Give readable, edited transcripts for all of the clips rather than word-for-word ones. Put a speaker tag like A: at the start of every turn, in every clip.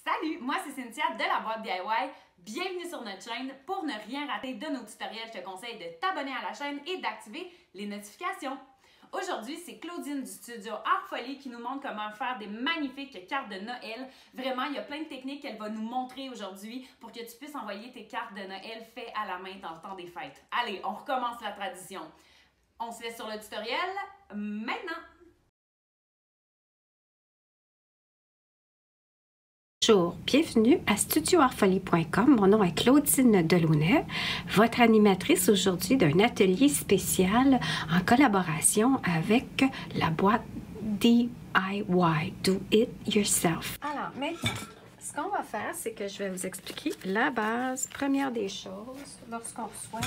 A: Salut, moi c'est Cynthia de la boîte DIY. Bienvenue sur notre chaîne. Pour ne rien rater de nos tutoriels, je te conseille de t'abonner à la chaîne et d'activer les notifications. Aujourd'hui, c'est Claudine du studio Art Folie qui nous montre comment faire des magnifiques cartes de Noël. Vraiment, il y a plein de techniques qu'elle va nous montrer aujourd'hui pour que tu puisses envoyer tes cartes de Noël faites à la main dans le temps des fêtes. Allez, on recommence la tradition. On se laisse sur le tutoriel maintenant.
B: Bonjour, bienvenue à studioartfolie.com. Mon nom est Claudine Delaunay, votre animatrice aujourd'hui d'un atelier spécial en collaboration avec la boîte DIY, Do It Yourself. Alors maintenant, ce qu'on va faire, c'est que je vais vous expliquer la base. Première des choses, lorsqu'on reçoit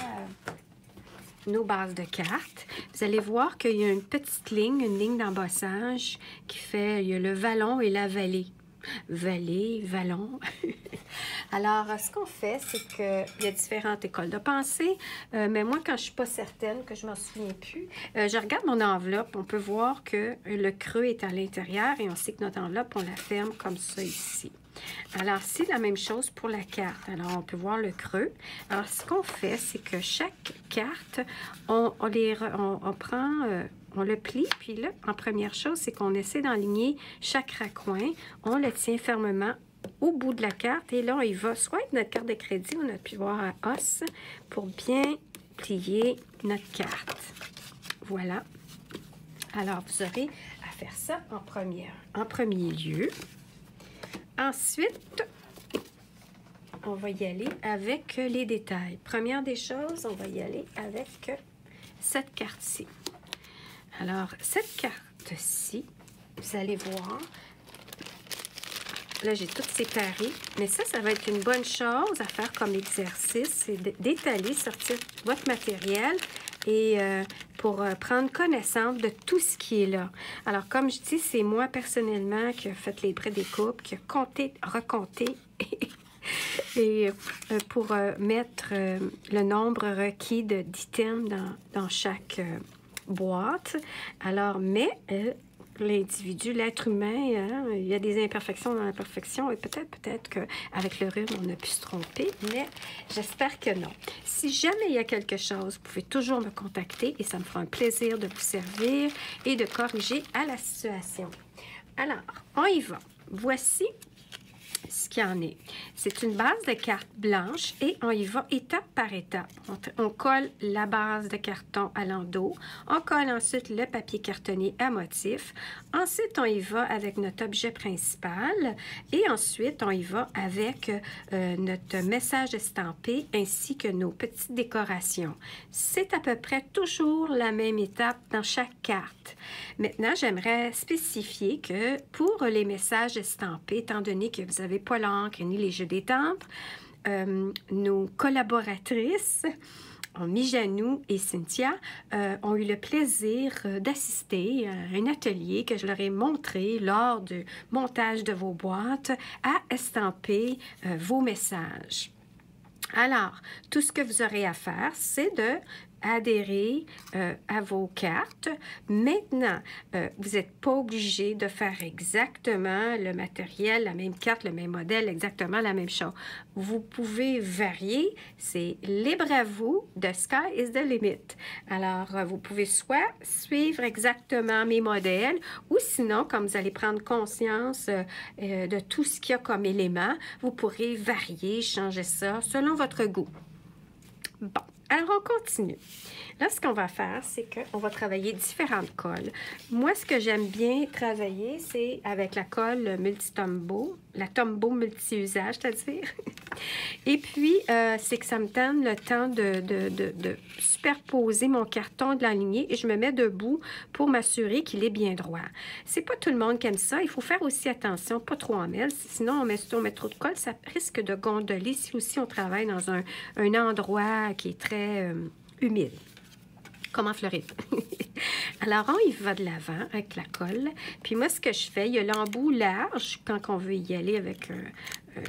B: nos bases de cartes, vous allez voir qu'il y a une petite ligne, une ligne d'embossage qui fait, il y a le vallon et la vallée. Vallée, vallon. Alors, ce qu'on fait, c'est qu'il y a différentes écoles de pensée, mais moi, quand je ne suis pas certaine, que je ne m'en souviens plus, je regarde mon enveloppe, on peut voir que le creux est à l'intérieur et on sait que notre enveloppe, on la ferme comme ça ici. Alors, c'est la même chose pour la carte. Alors, on peut voir le creux. Alors, ce qu'on fait, c'est que chaque carte, on prend... on le plie, puis là, en première chose, c'est qu'on essaie d'enligner chaque raccoin. On le tient fermement au bout de la carte et là, il va soit être notre carte de crédit ou notre puvoir à os pour bien plier notre carte. Voilà. Alors, vous aurez à faire ça en premier lieu. Ensuite, on va y aller avec les détails. Première des choses, on va y aller avec cette carte-ci. Alors, cette carte-ci, vous allez voir, là, j'ai tout séparé, mais ça va être une bonne chose à faire comme exercice, c'est d'étaler, sortir votre matériel et pour prendre connaissance de tout ce qui est là. Alors, comme je dis, c'est moi personnellement qui ai fait les prédécoupes, qui a compté, recompté et pour mettre le nombre requis d'items dans chaque boîte. Alors, mais l'individu, l'être humain, hein, il y a des imperfections dans l'imperfection et peut-être qu'avec le rythme, on a pu se tromper, mais j'espère que non. Si jamais il y a quelque chose, vous pouvez toujours me contacter et ça me fera un plaisir de vous servir et de corriger à la situation. Alors, on y va. Voici ce qu'il y en est. C'est une base de cartes blanche et on y va étape par étape. On colle la base de carton à l'endos. On colle ensuite le papier cartonné à motif. Ensuite, on y va avec notre objet principal et ensuite, on y va avec notre message estampé ainsi que nos petites décorations. C'est à peu près toujours la même étape dans chaque carte. Maintenant, j'aimerais spécifier que pour les messages estampés, étant donné que vous n'avez pas l'encre ni les jeux d'étampe, nos collaboratrices, Mijanou et Cynthia, ont eu le plaisir d'assister à un atelier que je leur ai montré lors du montage de vos boîtes à estamper vos messages. Alors, tout ce que vous aurez à faire, c'est de adhérer à vos cartes. Maintenant, vous n'êtes pas obligé de faire exactement le matériel, la même carte, le même modèle, exactement la même chose. Vous pouvez varier, c'est libre à vous, the sky is the limit. Alors, vous pouvez soit suivre exactement mes modèles ou sinon, comme vous allez prendre conscience de tout ce qu'il y a comme élément, vous pourrez varier, changer ça selon votre goût. Bon. Alors, on continue. Là, ce qu'on va faire, c'est qu'on va travailler différentes colles. Moi, ce que j'aime bien travailler, c'est avec la colle multi-tombow, la tombow multi-usage, c'est-à-dire. Et puis, c'est que ça me donne le temps de superposer mon carton, de l'aligner et je me mets debout pour m'assurer qu'il est bien droit. C'est pas tout le monde qui aime ça. Il faut faire aussi attention, pas trop en mêle. Sinon, on met trop de colle, ça risque de gondoler si aussi on travaille dans un endroit qui est très humide. Comme en Floride. Alors, on y va de l'avant avec la colle. Puis moi, ce que je fais, il y a l'embout large quand on veut y aller avec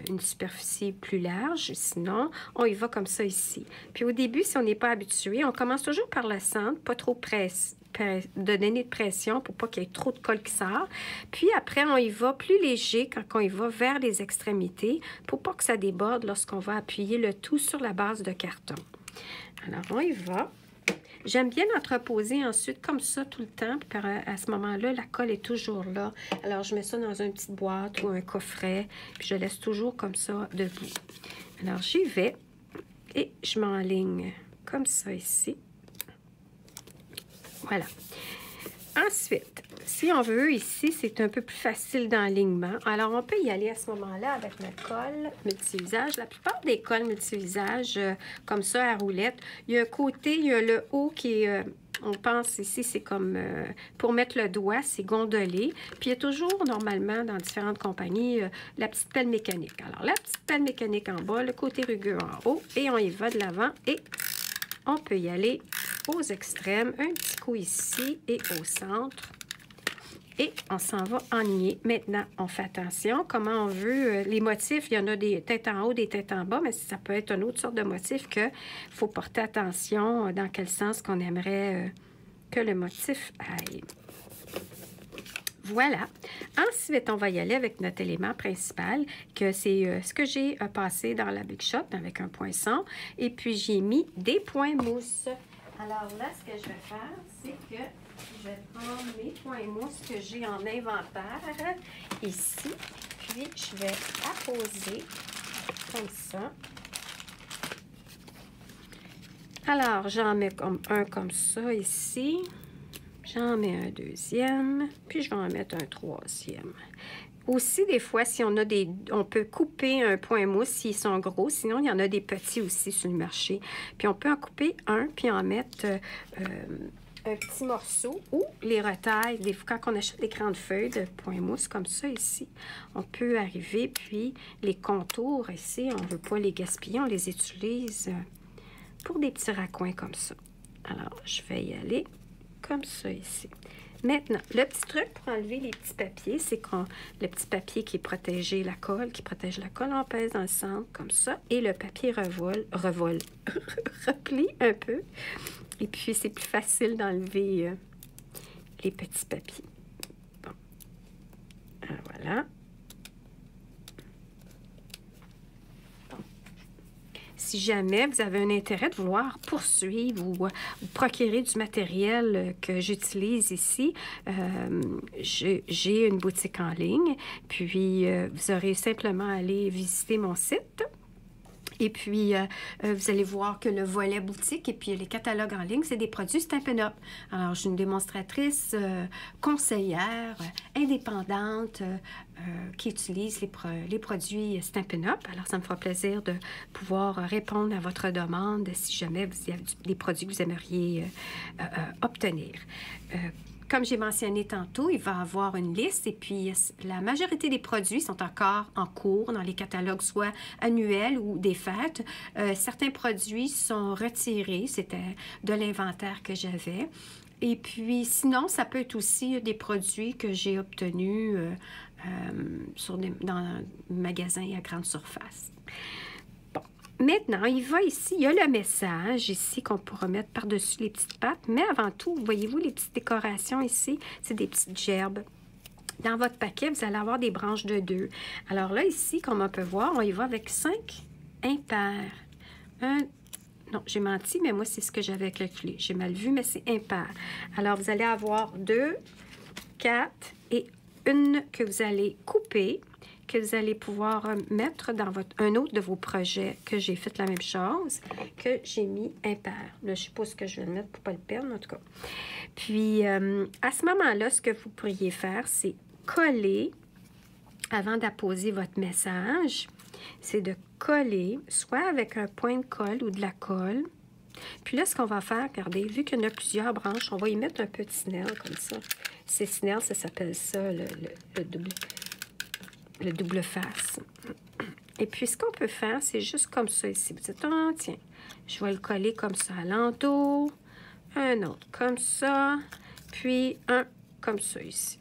B: une superficie plus large. Sinon, on y va comme ça ici. Puis au début, si on n'est pas habitué, on commence toujours par le centre, pas trop de donner de pression pour pas qu'il y ait trop de colle qui sort. Puis après, on y va plus léger quand on y va vers les extrémités pour pas que ça déborde lorsqu'on va appuyer le tout sur la base de carton. Alors, on y va. J'aime bien l'entreposer ensuite comme ça tout le temps. Puis à ce moment-là, la colle est toujours là. Alors, je mets ça dans une petite boîte ou un coffret. Puis je laisse toujours comme ça debout. Alors, j'y vais et je m'enligne comme ça ici. Voilà. Ensuite, si on veut, ici, c'est un peu plus facile d'enlignement. Alors, on peut y aller à ce moment-là avec notre colle multi-usage. La plupart des colles multi-usage, comme ça, à roulette, il y a un côté, il y a le haut qui est... on pense ici, c'est comme pour mettre le doigt, c'est gondolé. Puis il y a toujours, normalement, dans différentes compagnies, la petite pelle mécanique. Alors, la petite pelle mécanique en bas, le côté rugueux en haut, et on y va de l'avant. Et on peut y aller aux extrêmes, un petit coup ici et au centre. Et on s'en va enligner. Maintenant, on fait attention. Comment on veut les motifs, il y en a des têtes en haut, des têtes en bas, mais ça peut être une autre sorte de motif qu'il faut porter attention dans quel sens qu'on aimerait que le motif aille. Voilà. Ensuite, on va y aller avec notre élément principal, que c'est ce que j'ai passé dans la Big Shot avec un poinçon. Et puis, j'ai mis des points mousse. Alors là, ce que je vais faire, c'est que je vais prendre mes points mousse que j'ai en inventaire ici. Puis, je vais apposer comme ça. Alors, j'en mets un comme ça ici. J'en mets un deuxième. Puis, je vais en mettre un troisième. Aussi, des fois, si on a on peut couper un point mousse s'ils sont gros. Sinon, il y en a des petits aussi sur le marché. Puis, on peut en couper un, puis en mettre un petit morceau ou les retailles. Des fois, quand on achète des grandes feuilles de point mousse comme ça ici, on peut arriver, puis les contours ici, on ne veut pas les gaspiller. On les utilise pour des petits raccoins comme ça. Alors, je vais y aller comme ça ici. Maintenant, le petit truc pour enlever les petits papiers, c'est que le petit papier qui est protégé, la colle, qui protège la colle, on pèse dans le centre comme ça. Et le papier replie un peu. Et puis, c'est plus facile d'enlever les petits papiers. Bon. Alors, voilà. Si jamais vous avez un intérêt de vouloir poursuivre ou procurer du matériel que j'utilise ici, j'ai une boutique en ligne. Puis, vous aurez simplement à aller visiter mon site. Et puis, vous allez voir que le volet boutique et puis les catalogues en ligne, c'est des produits Stampin' Up. Alors, je suis une démonstratrice conseillère, indépendante, qui utilise les produits Stampin' Up. Alors, ça me fera plaisir de pouvoir répondre à votre demande si jamais vous avez des produits que vous aimeriez obtenir. Comme j'ai mentionné tantôt, il va y avoir une liste et puis la majorité des produits sont encore en cours dans les catalogues, soit annuels ou des fêtes. Certains produits sont retirés, c'était de l'inventaire que j'avais. Et puis sinon, ça peut être aussi des produits que j'ai obtenus dans un magasin à grande surface. Maintenant, il y a le message ici qu'on pourra mettre par-dessus les petites pattes. Mais avant tout, voyez-vous les petites décorations ici? C'est des petites gerbes. Dans votre paquet, vous allez avoir des branches de 2. Alors là, ici, comme on peut voir, on y va avec 5 impairs. Non, j'ai menti, mais moi, c'est ce que j'avais calculé. J'ai mal vu, mais c'est impair. Alors, vous allez avoir 2, 4 et une que vous allez couper, que vous allez pouvoir mettre dans un autre de vos projets que j'ai fait la même chose, que j'ai mis impair. Là, je ne sais pas ce que je vais le mettre pour ne pas le perdre, en tout cas. Puis, à ce moment-là, ce que vous pourriez faire, c'est coller, avant d'apposer votre message, c'est de coller, soit avec un point de colle ou de la colle. Puis là, ce qu'on va faire, regardez, vu qu'il y en a plusieurs branches, on va y mettre un petit snell comme ça. Ces snells, ça s'appelle ça le double face. Et puis, ce qu'on peut faire, c'est juste comme ça ici. Vous dites, oh, tiens, je vais le coller comme ça à l'entour. Un autre comme ça. Puis, un comme ça ici.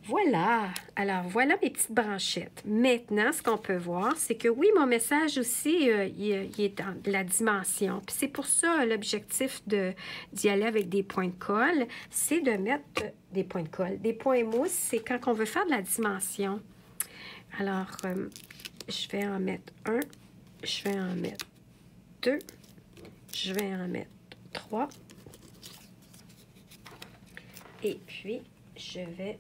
B: Voilà! Alors, voilà mes petites branchettes. Maintenant, ce qu'on peut voir, c'est que oui, mon message aussi, il est dans la dimension. Puis c'est pour ça, l'objectif d'y aller avec des points de colle, c'est de mettre des points de colle. Des points mousse, c'est quand on veut faire de la dimension. Alors, je vais en mettre un, je vais en mettre deux, je vais en mettre trois. Et puis, je vais...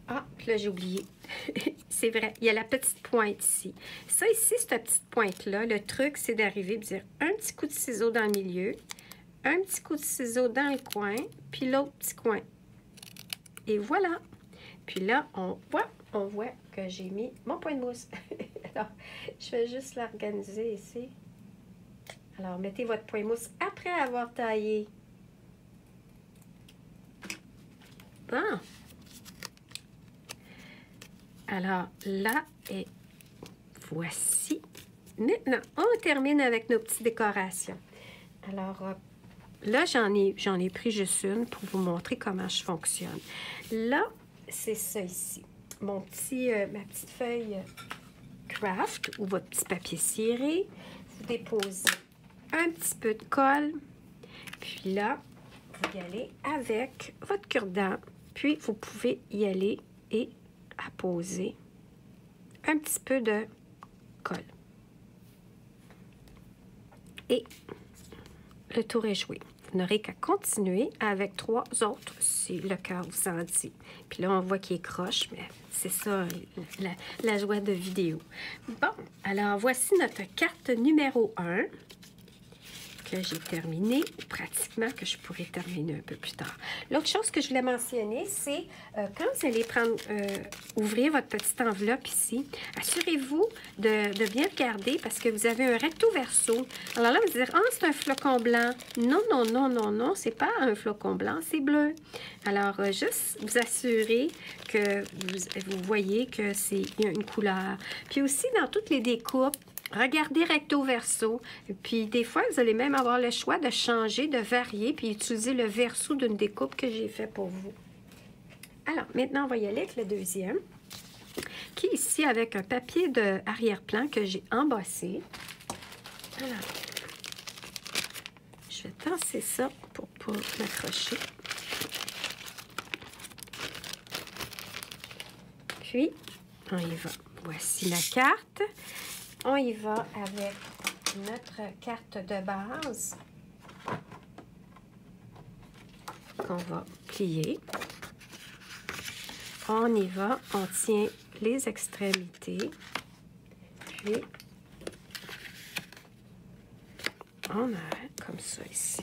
B: Ah, puis là, j'ai oublié. C'est vrai, il y a la petite pointe ici. Ça ici, cette petite pointe-là, le truc, c'est d'arriver et de dire un petit coup de ciseau dans le milieu, un petit coup de ciseau dans le coin, puis l'autre petit coin. Et voilà. Puis là, on voit que j'ai mis mon point de mousse. Alors, je vais juste l'organiser ici. Alors, mettez votre point de mousse après avoir taillé. Bon. Alors, là, et voici. Maintenant, on termine avec nos petites décorations. Alors, là, j'en ai pris juste une pour vous montrer comment je fonctionne. Là, c'est ça ici. Ma petite feuille craft ou votre petit papier ciré. Vous déposez un petit peu de colle. Puis là, vous y allez avec votre cure-dent. Puis, vous pouvez y aller et apposer un petit peu de colle. Et le tour est joué. Vous n'aurez qu'à continuer avec 3 autres si le cœur vous en dit. Puis là, on voit qu'il est croche, mais c'est ça, la joie de vidéo. Bon, alors voici notre carte numéro 1 que j'ai terminée, pratiquement que je pourrais terminer un peu plus tard. L'autre chose que je voulais mentionner, c'est quand vous allez ouvrir votre petite enveloppe ici, assurez-vous de bien regarder parce que vous avez un recto verso. Alors là, vous allez dire, ah, c'est un flocon blanc. Non, non, non, non, non, c'est pas un flocon blanc, c'est bleu. Alors, juste vous assurer que vous voyez que il y a une couleur. Puis aussi, dans toutes les découpes, regardez recto verso. Puis des fois, vous allez même avoir le choix de changer, de varier, puis utiliser le verso d'une découpe que j'ai fait pour vous. Alors, maintenant, on va y aller avec le deuxième, qui est ici avec un papier de arrière-plan que j'ai embossé. Alors, je vais tasser ça pour m'accrocher. Puis, on y va. Voici la carte. On y va avec notre carte de base qu'on va plier. On y va, on tient les extrémités, puis on arrête comme ça ici.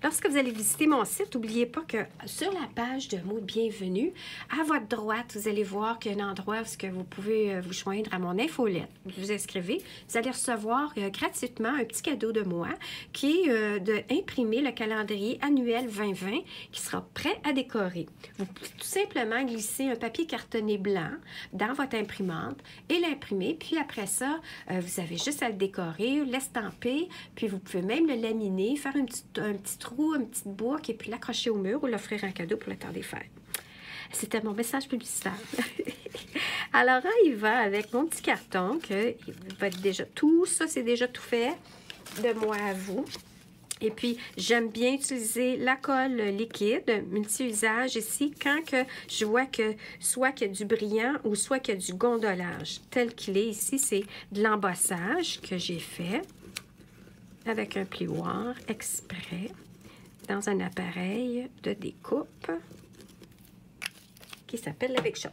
B: Lorsque vous allez visiter mon site, n'oubliez pas que sur la page de mots de bienvenue, à votre droite, vous allez voir qu'il y a un endroit où vous pouvez vous joindre à mon infolette. Vous vous inscrivez, vous allez recevoir gratuitement un petit cadeau de moi qui est d'imprimer le calendrier annuel 2020 qui sera prêt à décorer. Vous pouvez tout simplement glisser un papier cartonné blanc dans votre imprimante et l'imprimer. Puis après ça, vous avez juste à le décorer, l'estamper, puis vous pouvez même le laminer, faire un petit trou, une petite boucle et puis l'accrocher au mur ou l'offrir un cadeau pour le temps des fêtes. C'était mon message publicitaire. Alors, on y va avec mon petit carton que va être déjà tout ça, c'est déjà tout fait de moi à vous. Et puis, j'aime bien utiliser la colle liquide, multi-usage ici, quand que je vois que soit qu'il y a du brillant ou soit qu'il y a du gondolage. Tel qu'il est ici, c'est de l'embossage que j'ai fait avec un plioir exprès dans un appareil de découpe qui s'appelle la Big Shot.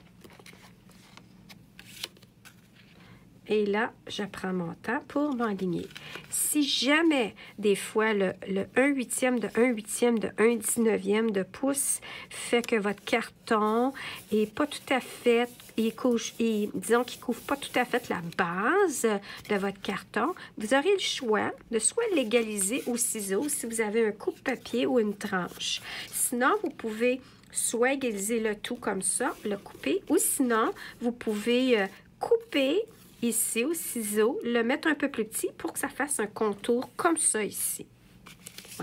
B: Et là, je prends mon temps pour m'aligner. Si jamais, des fois, le 1/8 de 1/8 de 1/19 de pouce fait que votre carton n'est pas tout à fait, disons qu'il ne couvre pas tout à fait la base de votre carton, vous aurez le choix de soit l'égaliser au ciseau si vous avez un coupe-papier ou une tranche. Sinon, vous pouvez soit égaliser le tout comme ça, le couper, ou sinon, vous pouvez couper ici au ciseau, le mettre un peu plus petit pour que ça fasse un contour comme ça ici.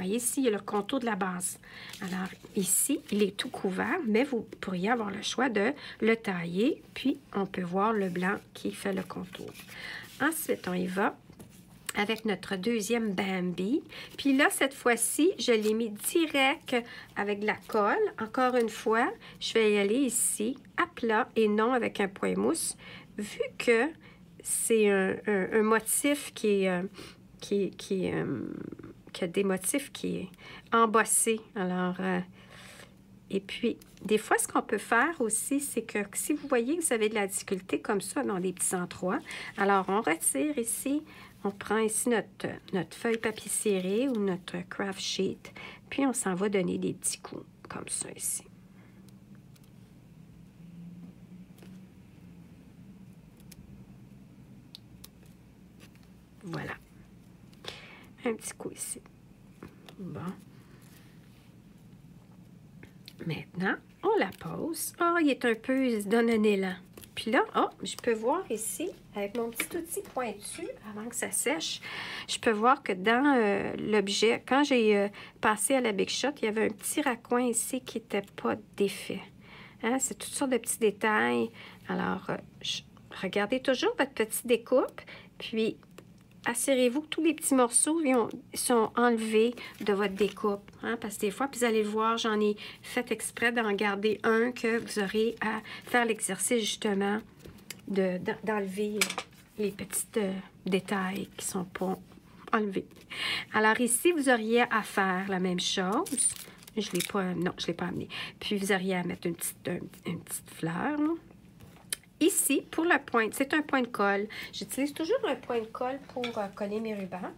B: voyez ici, il y a le contour de la base. Alors ici, il est tout couvert, mais vous pourriez avoir le choix de le tailler, puis on peut voir le blanc qui fait le contour. Ensuite, on y va avec notre deuxième Bambi. Puis là, cette fois-ci, je l'ai mis direct avec de la colle. Encore une fois, je vais y aller ici, à plat et non avec un point mousse, vu que c'est un motif qui a des motifs qui est embossé. Alors, et puis, des fois, ce qu'on peut faire aussi, c'est que si vous voyez que vous avez de la difficulté comme ça dans les petits endroits, alors on retire ici, on prend ici notre feuille papier ciré ou notre craft sheet, puis on s'en va donner des petits coups comme ça ici. Voilà. Un petit coup ici. Bon. Maintenant, on la pose. Oh, il est un peu, il se donne un élan. Puis là, oh, je peux voir ici, avec mon petit outil pointu, avant que ça sèche, je peux voir que dans l'objet, quand j'ai passé à la Big Shot, il y avait un petit raccoin ici qui n'était pas défait. Hein? C'est toutes sortes de petits détails. Alors, regardez toujours votre petite découpe, puis assurez-vous que tous les petits morceaux sont enlevés de votre découpe. Hein, parce que des fois, puis vous allez le voir, j'en ai fait exprès d'en garder un que vous aurez à faire l'exercice justement d'enlever les petits détails qui ne sont pas enlevés. Alors ici, vous auriez à faire la même chose. Je l'ai pas, non, je ne l'ai pas amené. Puis vous auriez à mettre une petite fleur, là. Ici, pour le point, c'est un point de colle. J'utilise toujours un point de colle pour coller mes rubans.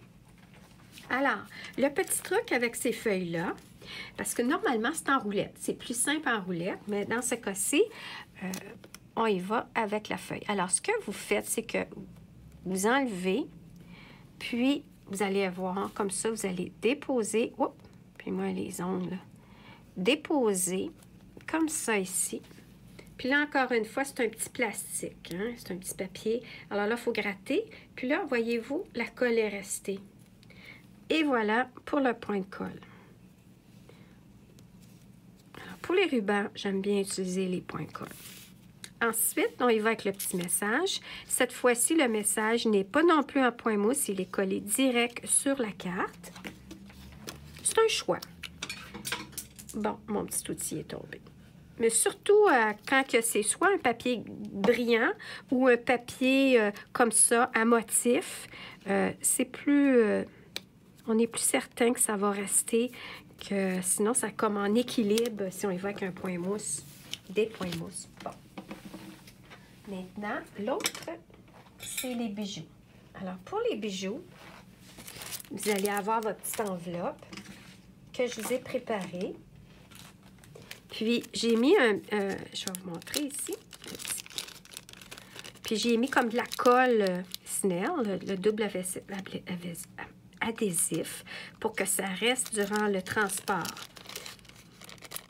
B: Alors, le petit truc avec ces feuilles-là, parce que normalement, c'est en roulette. C'est plus simple en roulette, mais dans ce cas-ci, on y va avec la feuille. Alors, ce que vous faites, c'est que vous enlevez, puis vous allez voir, comme ça, vous allez déposer, oups, puis moi, les ongles, là, déposer, comme ça ici. Puis là, encore une fois, c'est un petit plastique, hein? C'est un petit papier. Alors là, il faut gratter. Puis là, voyez-vous, la colle est restée. Et voilà pour le point de colle. Alors, pour les rubans, j'aime bien utiliser les points de colle. Ensuite, on y va avec le petit message. Cette fois-ci, le message n'est pas non plus en point mousse. Il est collé direct sur la carte. C'est un choix. Bon, mon petit outil est tombé. Mais surtout quand c'est soit un papier brillant ou un papier comme ça, à motif, c'est plus... on est plus certain que ça va rester, que sinon ça comme en équilibre si on y va avec un point mousse, des points mousse. Bon. Maintenant, l'autre, c'est les bijoux. Alors, pour les bijoux, vous allez avoir votre petite enveloppe que je vous ai préparée. Puis, j'ai mis je vais vous montrer ici. Puis, j'ai mis comme de la colle Snell, le double adhésif, pour que ça reste durant le transport.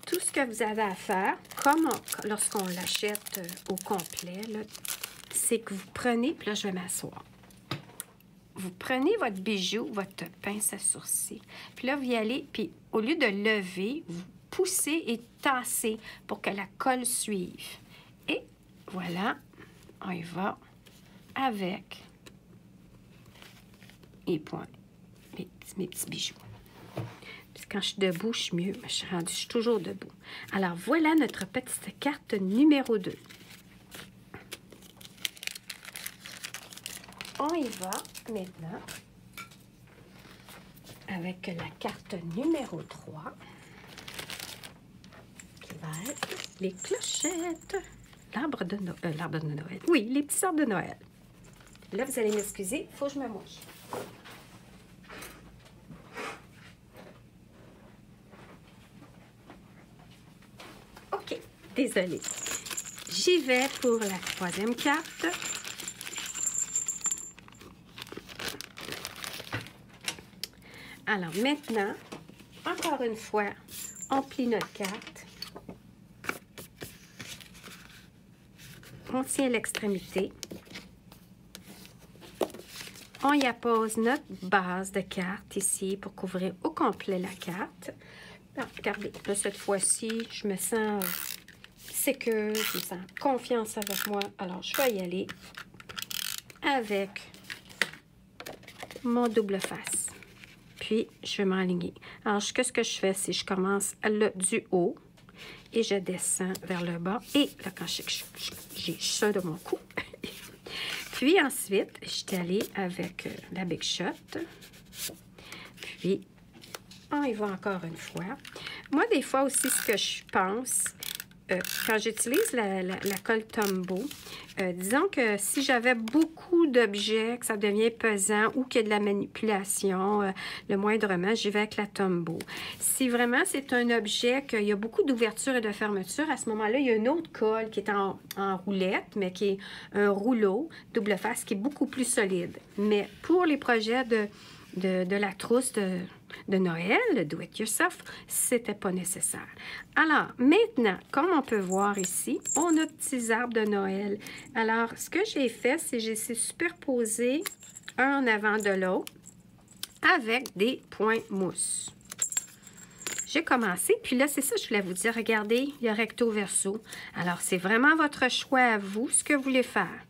B: Tout ce que vous avez à faire, comme lorsqu'on l'achète au complet, c'est que vous prenez, puis là, je vais m'asseoir. Vous prenez votre bijou, votre pince à sourcils, puis là, vous y allez, puis au lieu de lever, vous poussez et tassez pour que la colle suive. Et voilà, on y va avec les points, mes petits bijoux. Puis quand je suis debout, je suis mieux. Je suis toujours debout. Alors, voilà notre petite carte numéro 2. On y va maintenant avec la carte numéro 3. Va être les clochettes. L'arbre de Noël. Oui, les petits arbres de Noël. Là, vous allez m'excuser, il faut que je me mouche. OK, désolée. J'y vais pour la troisième carte. Alors maintenant, encore une fois, on plie notre carte. On tient l'extrémité. on y appose notre base de carte ici pour couvrir au complet la carte. Alors, regardez, là, cette fois-ci, je me sens sécure, je me sens confiance avec moi. Alors, je vais y aller avec mon double face. Puis, je vais m'aligner. Alors, qu'est-ce que je fais? C'est que je commence du haut et je descends vers le bas. Et là, quand j'ai ça de mon cou. Puis ensuite, je suis allée avec la Big Shot. Puis, on y va encore une fois. Moi, des fois aussi, ce que je pense, quand j'utilise la colle Tombow, disons que si j'avais beaucoup d'objets, que ça devient pesant ou qu'il y a de la manipulation, le moindrement, j'y vais avec la Tombow. Si vraiment c'est un objet qu'il y a beaucoup d'ouverture et de fermeture, à ce moment-là, il y a une autre colle qui est en roulette, mais qui est un rouleau double face qui est beaucoup plus solide. Mais pour les projets de la trousse de Noël, le do-it-yourself, c'était pas nécessaire. Alors, maintenant, comme on peut voir ici, on a petits arbres de Noël. Alors, ce que j'ai fait, c'est que j'ai superposé un en avant de l'autre avec des points mousse. J'ai commencé, puis là, c'est ça que je voulais vous dire. Regardez, il y a recto verso. Alors, c'est vraiment votre choix à vous, ce que vous voulez faire.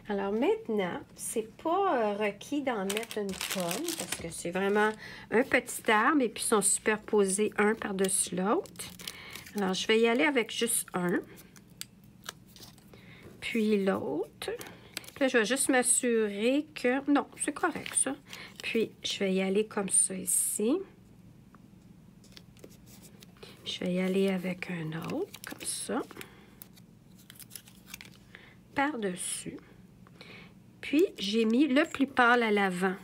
B: Alors maintenant, c'est pas requis d'en mettre une tonne parce que c'est vraiment un petit arbre et puis ils sont superposés un par-dessus l'autre. Alors, je vais y aller avec juste un. Puis l'autre. Là, je vais juste m'assurer que... Non, c'est correct ça. Puis, je vais y aller comme ça ici. Je vais y aller avec un autre, comme ça. Par-dessus. Puis, j'ai mis le plus pâle à l'avant.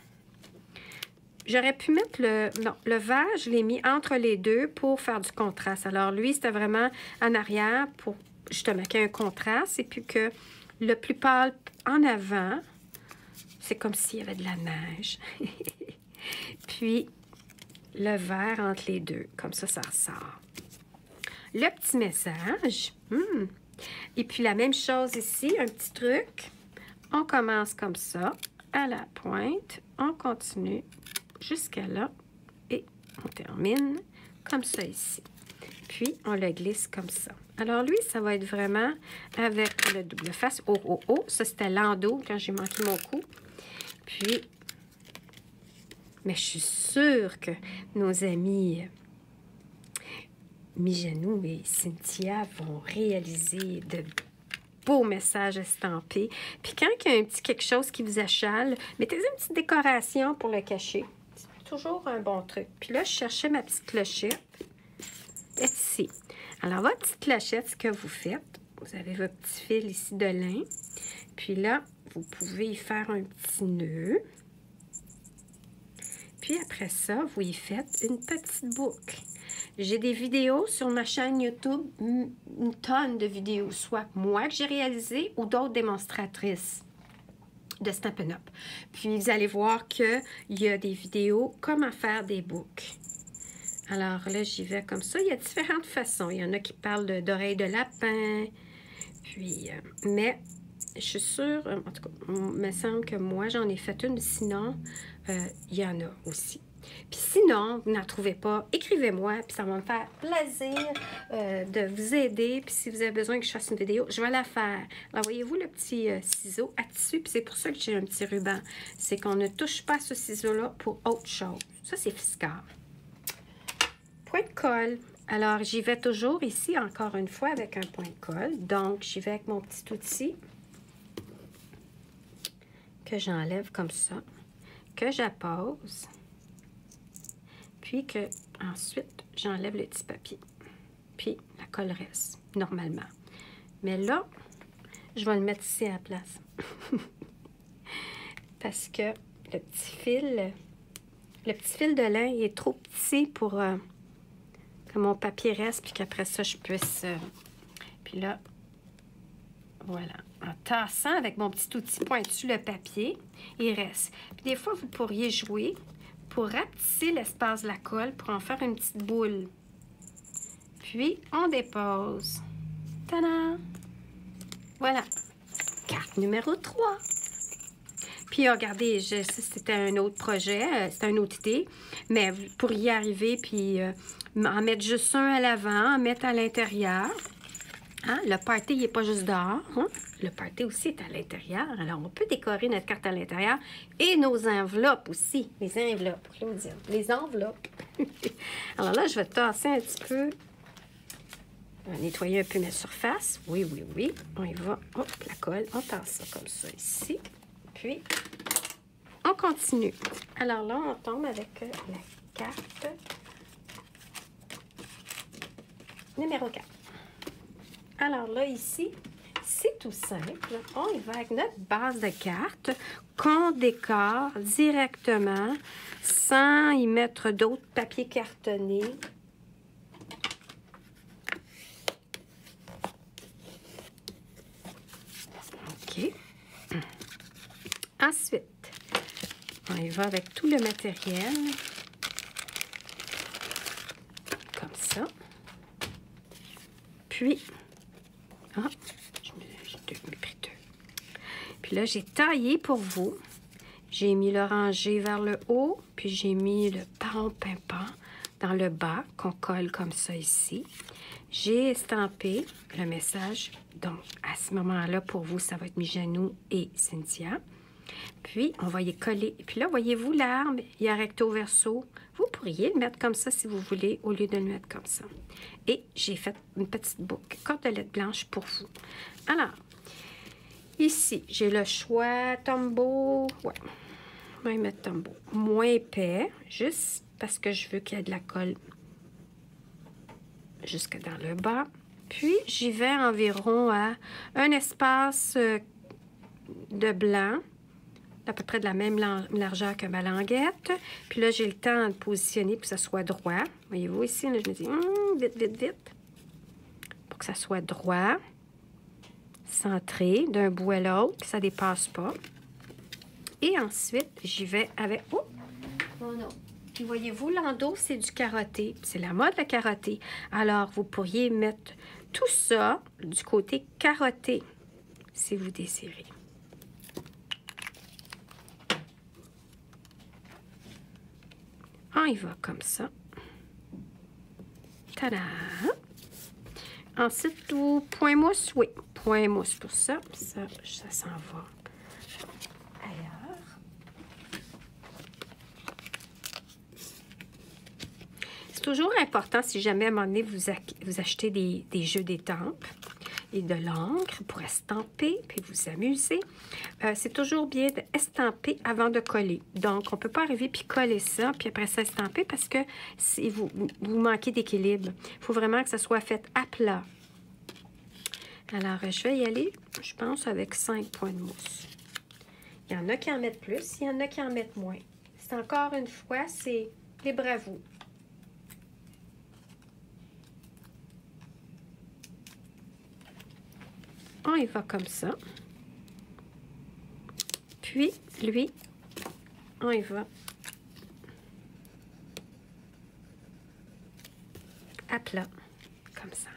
B: J'aurais pu mettre le vert, je l'ai mis entre les deux pour faire du contraste. Alors, lui, c'était vraiment en arrière pour justement qu'il y ait un contraste. Et puis que le plus pâle en avant, c'est comme s'il y avait de la neige. Puis, le vert entre les deux. Comme ça, ça ressort. Le petit message. Et puis, la même chose ici, un petit truc. On commence comme ça, à la pointe, on continue jusqu'à là et on termine comme ça ici. Puis, on le glisse comme ça. Alors, lui, ça va être vraiment avec le double face. Oh. Ça, c'était l'endos quand j'ai manqué mon coup. Puis, mais je suis sûre que nos amis Mijanou et Cynthia vont réaliser de beau message estampé. Puis quand il y a un petit quelque chose qui vous achale, mettez une petite décoration pour le cacher. C'est toujours un bon truc. Puis là, je cherchais ma petite clochette. Ici. Alors, votre petite clochette, ce que vous faites, vous avez votre petit fil ici de lin. Puis là, vous pouvez y faire un petit nœud. Puis après ça, vous y faites une petite boucle. J'ai des vidéos sur ma chaîne YouTube, une tonne de vidéos, soit moi que j'ai réalisé ou d'autres démonstratrices de Stampin' Up. Puis vous allez voir qu'il y a des vidéos comment faire des boucles. Alors là, j'y vais comme ça. Il y a différentes façons. Il y en a qui parlent d'oreilles de lapin. Puis, mais je suis sûre, en tout cas, il me semble que moi, j'en ai fait une. Sinon, il y en a aussi. Puis sinon, vous n'en trouvez pas, écrivez-moi, puis ça va me faire plaisir de vous aider. Puis si vous avez besoin que je fasse une vidéo, je vais la faire. Alors, voyez-vous le petit ciseau à tissu, puis c'est pour ça que j'ai un petit ruban. C'est qu'on ne touche pas ce ciseau-là pour autre chose. Ça, c'est fiscal. Point de colle. Alors, j'y vais toujours ici, encore une fois, avec un point de colle. Donc, j'y vais avec mon petit outil que j'enlève comme ça, que j'appose. Puis que ensuite, j'enlève le petit papier. Puis la colle reste, normalement. Mais là, je vais le mettre ici à la place. Parce que le petit fil de lin, il est trop petit pour que mon papier reste, puis qu'après ça, je puisse... Puis là, voilà. En tassant avec mon petit outil pointu le papier, il reste. Puis des fois, vous pourriez jouer pour rapetisser l'espace de la colle pour en faire une petite boule. Puis, on dépose. Tadam! Voilà. Carte numéro 3. Puis Puis, regardez, ça, c'était un autre projet, c'était une autre idée. Mais vous pourriez arriver, puis en mettre juste un à l'avant, en mettre à l'intérieur. Hein? Le party, il n'est pas juste dehors. Hein? Le party aussi est à l'intérieur. Alors, on peut décorer notre carte à l'intérieur. Et nos enveloppes aussi. Les enveloppes, Claudine. Les enveloppes. Alors là, je vais tasser un petit peu. On va nettoyer un peu notre surface. Oui, oui, oui. On y va. Hop, la colle. On tasse ça comme ça ici. Puis, on continue. Alors là, on tombe avec la carte numéro 4. Alors là, ici, c'est tout simple. On y va avec notre base de carte qu'on décore directement sans y mettre d'autres papiers cartonnés. OK. Ensuite, on y va avec tout le matériel. Comme ça. Puis, j'ai pris deux. Puis là, j'ai taillé pour vous. J'ai mis l'oranger vers le haut, puis j'ai mis le parent pimpant dans le bas, qu'on colle comme ça ici. J'ai estampé le message. Donc, à ce moment-là, pour vous, ça va être Mijanou et Cynthia. Puis, on va y coller. Puis là, voyez-vous l'arbre, il y a recto verso. Vous pourriez le mettre comme ça si vous voulez, au lieu de le mettre comme ça. Et j'ai fait une petite boucle, cordelette blanche pour vous. Alors, ici, j'ai le choix Tombow. Ouais, on va y mettre Tombow. Moins épais, juste parce que je veux qu'il y ait de la colle jusque dans le bas. Puis, j'y vais environ à un espace de blanc, à peu près de la même largeur que ma languette. Puis là, j'ai le temps de positionner pour que ça soit droit. Voyez-vous ici, là, je me dis, vite, vite, vite. Pour que ça soit droit, centré d'un bout à l'autre, que ça ne dépasse pas. Et ensuite, j'y vais avec... Oh! Oh non! Puis voyez-vous, l'endos, c'est du carotté. C'est la mode, le carotté. Alors, vous pourriez mettre tout ça du côté carotté, si vous désirez. On y va comme ça. Tada! Ensuite, tout point mousse, oui, point mousse pour ça. Ça s'en va ailleurs. C'est toujours important, si jamais à un moment donné, vous achetez des jeux d'étampes et de l'encre pour estamper, puis vous amuser. C'est toujours bien d'estamper avant de coller. Donc, on ne peut pas arriver puis coller ça, puis après ça estamper parce que si vous manquez d'équilibre. Il faut vraiment que ça soit fait à plat. Alors, je vais y aller, je pense, avec 5 points de mousse. Il y en a qui en mettent plus, il y en a qui en mettent moins. C'est encore une fois, c'est libre à vous. On y va comme ça. Puis, lui, on y va à plat, comme ça.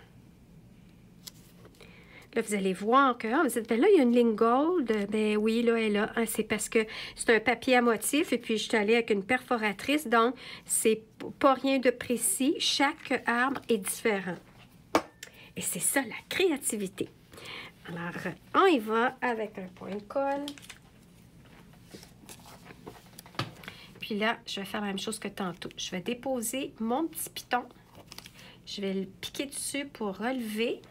B: Là, vous allez voir que, vous dites, ben là, il y a une ligne gold. Ben oui, là, elle est là. Hein, c'est parce que c'est un papier à motif et puis je suis allée avec une perforatrice. Donc, c'est pas rien de précis. Chaque arbre est différent. Et c'est ça, la créativité. Alors, on y va avec un point de colle. Puis là, je vais faire la même chose que tantôt. Je vais déposer mon petit piton. Je vais le piquer dessus pour relever.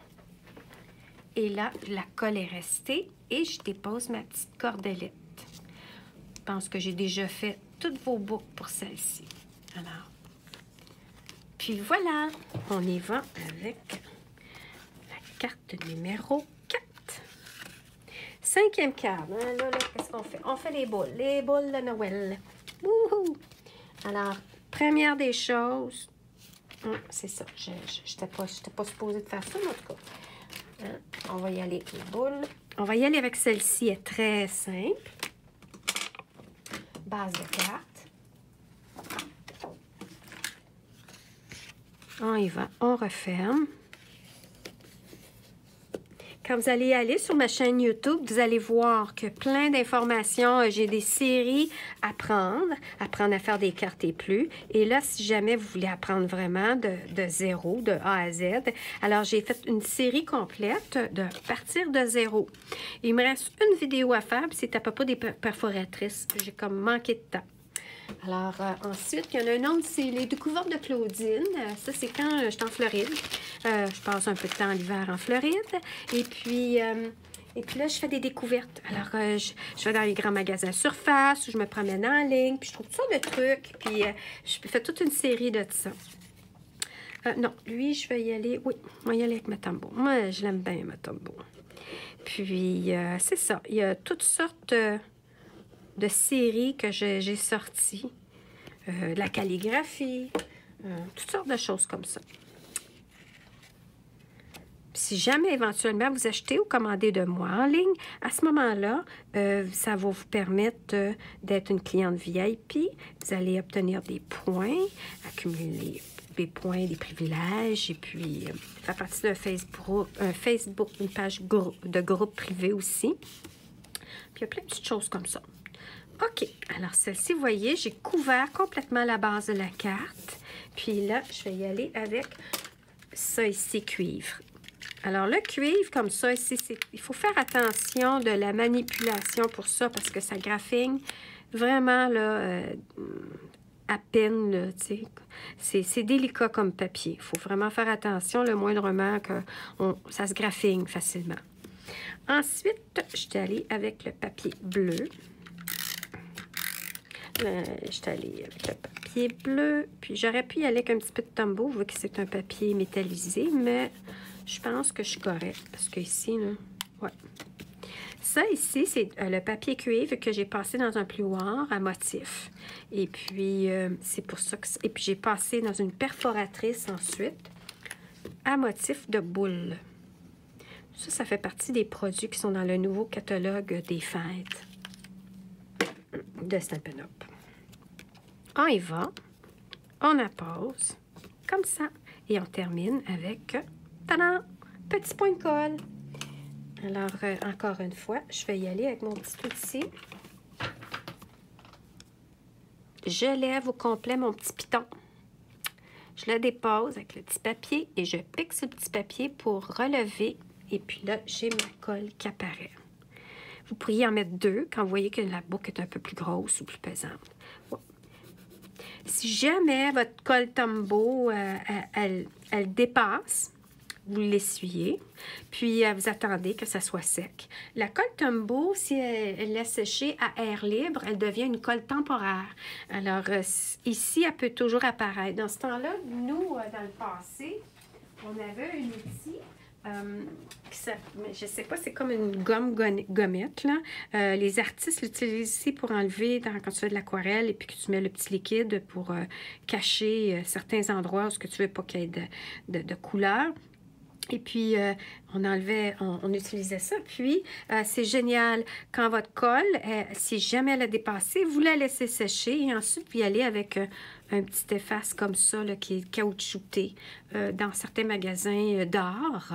B: Et là, la colle est restée. Et je dépose ma petite cordelette. Je pense que j'ai déjà fait toutes vos boucles pour celle-ci. Alors, puis voilà, on y va avec la carte numéro 4. 5e carte. Hein, là, qu'est-ce qu'on fait? On fait les boules de Noël. Wouhou! Alors, première des choses, c'est ça, je n'étais pas supposée de faire ça, mais en tout cas. Hein, on va y aller avec la boule. On va y aller avec celle-ci, elle est très simple. Base de carte. On y va, on referme. Quand vous allez aller sur ma chaîne YouTube, vous allez voir que plein d'informations, j'ai des séries à apprendre à faire des cartes et plus. Et là, si jamais vous voulez apprendre vraiment de zéro, de A à Z, alors j'ai fait une série complète de partir de zéro. Il me reste une vidéo à faire, puis c'est à peu près des perforatrices. J'ai comme manqué de temps. Alors, ensuite, il y en a un autre, c'est les découvertes de Claudine. Ça, c'est quand je suis en Floride. Je passe un peu de temps l'hiver en Floride. Et puis là, je fais des découvertes. Alors, je vais dans les grands magasins surface, où je me promène en ligne, puis je trouve toutes sortes de trucs. Puis, je fais toute une série de ça. Non, lui, je vais y aller. Oui, on va y aller avec ma tambour. Moi, je l'aime bien, ma tambour. Puis, c'est ça. Il y a toutes sortes de séries que j'ai sorties. De la calligraphie, toutes sortes de choses comme ça. Si jamais éventuellement vous achetez ou commandez de moi en ligne, à ce moment-là, ça va vous permettre d'être une cliente VIP. Vous allez obtenir des points, accumuler des points, des privilèges, et puis faire partie d'un Facebook, une page de groupe privé aussi. Puis il y a plein de petites choses comme ça. OK, alors celle-ci, vous voyez, j'ai couvert complètement la base de la carte. Puis là, je vais y aller avec ça ici, cuivre. Alors le cuivre, comme ça ici, il faut faire attention de la manipulation pour ça, parce que ça graphine vraiment, là, à peine, là, tu sais. C'est délicat comme papier. Il faut vraiment faire attention, le moindrement, que ça se graphine facilement. Ensuite, je suis allée avec le papier bleu. Je suis allée avec le papier bleu. Puis j'aurais pu y aller avec un petit peu de Tombow, vu que c'est un papier métallisé, mais je pense que je suis correcte. Parce que ici, là, ouais. Ça ici, c'est le papier cuivre que j'ai passé dans un pluoir à motif. Et puis, c'est pour ça que... Et puis, j'ai passé dans une perforatrice ensuite à motif de boule. Ça fait partie des produits qui sont dans le nouveau catalogue des fêtes de Stampin' Up. On y va, on appose, comme ça, et on termine avec, tadam, petit point de colle. Alors, encore une fois, je vais y aller avec mon petit outil. Je lève au complet mon petit piton. Je le dépose avec le petit papier et je pique sur le petit papier pour relever. Et puis là, j'ai ma colle qui apparaît. Vous pourriez en mettre deux quand vous voyez que la boucle est un peu plus grosse ou plus pesante. Ouais. Si jamais votre colle Tombow, elle dépasse, vous l'essuyez, puis vous attendez que ça soit sec. La colle Tombow, si elle laisse sécher à air libre, elle devient une colle temporaire. Alors, ici, elle peut toujours apparaître. Dans ce temps-là, nous, dans le passé, on avait un outil... je sais pas, c'est comme une gommette, là. Les artistes l'utilisent ici pour enlever quand tu fais de l'aquarelle et puis que tu mets le petit liquide pour cacher certains endroits où ce que tu veux pas qu'il y ait de couleur. Et puis, on utilisait ça. Puis, c'est génial. Quand votre colle, si jamais elle a dépassé, vous la laissez sécher et ensuite, vous y allez avec un petit efface comme ça, là, qui est caoutchouté. Dans certains magasins d'art,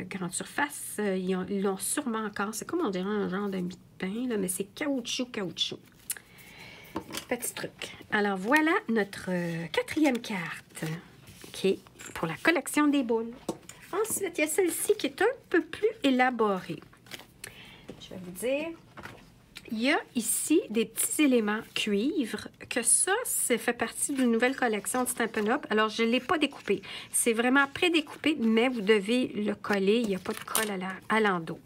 B: grande surface, ils l'ont sûrement encore. C'est comme on dirait un genre de mie de pain, là, mais c'est caoutchouc. Petit truc. Alors, voilà notre quatrième carte, qui est pour la collection des boules. Ensuite, il y a celle-ci qui est un peu plus élaborée. Je vais vous dire, il y a ici des petits éléments cuivre, que ça fait partie d'une nouvelle collection de Stampin' Up. Alors, je ne l'ai pas découpé. C'est vraiment pré-découpé, mais vous devez le coller. Il n'y a pas de colle à l'endos.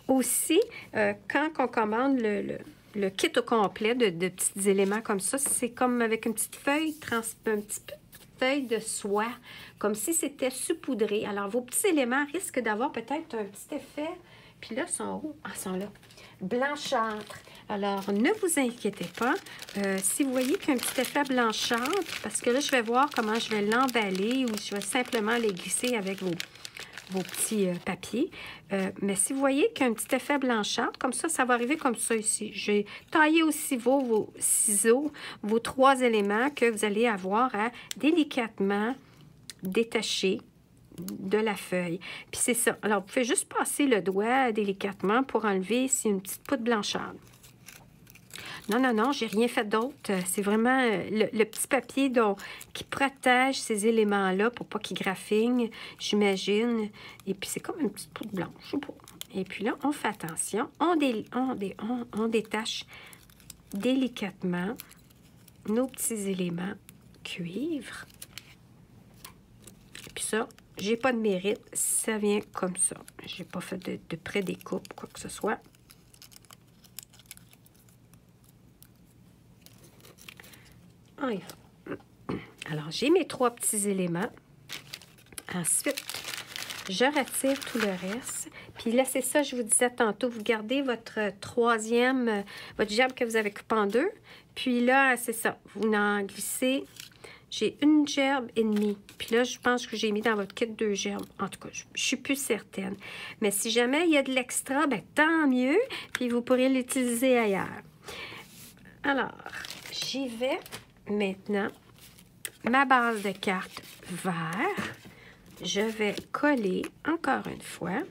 B: Aussi, quand on commande le kit au complet de petits éléments comme ça, c'est comme avec une petite feuille, un petit peu de soie, comme si c'était saupoudré. Alors, vos petits éléments risquent d'avoir peut-être un petit effet. Puis là, ils sont où? Ah, ils sont là. Blanchâtre. Alors, ne vous inquiétez pas. Si vous voyez qu'il y a un petit effet blanchâtre, parce que là, je vais voir comment je vais l'emballer ou je vais simplement les glisser avec vos petits papiers. Mais si vous voyez qu'il y a un petit effet blanchâtre, comme ça va arriver comme ça ici. J'ai taillé aussi vos ciseaux, vos 3 éléments que vous allez avoir à délicatement détacher de la feuille. Puis c'est ça. Alors, vous pouvez juste passer le doigt délicatement pour enlever ici une petite poudre blanchâtre. Non, non, non, j'ai rien fait d'autre. C'est vraiment le petit papier qui protège ces éléments-là pour pas qu'ils graffignent, j'imagine. Et puis, c'est comme une petite poudre blanche, je sais pas. Et puis là, on fait attention. On détache délicatement nos petits éléments cuivre. Et puis ça, j'ai pas de mérite. Ça vient comme ça. J'ai pas fait de pré-découpe, quoi que ce soit. On y va. Alors, j'ai mes 3 petits éléments. Ensuite, je retire tout le reste. Puis là, c'est ça, je vous disais tantôt, vous gardez votre votre gerbe que vous avez coupé en 2. Puis là, c'est ça, vous en glissez. J'ai une gerbe et demie. Puis là, je pense que j'ai mis dans votre kit 2 gerbes. En tout cas, je suis plus certaine. Mais si jamais il y a de l'extra, ben tant mieux. Puis vous pourrez l'utiliser ailleurs. Alors, j'y vais maintenant. Ma base de carte vert. Je vais coller encore une fois.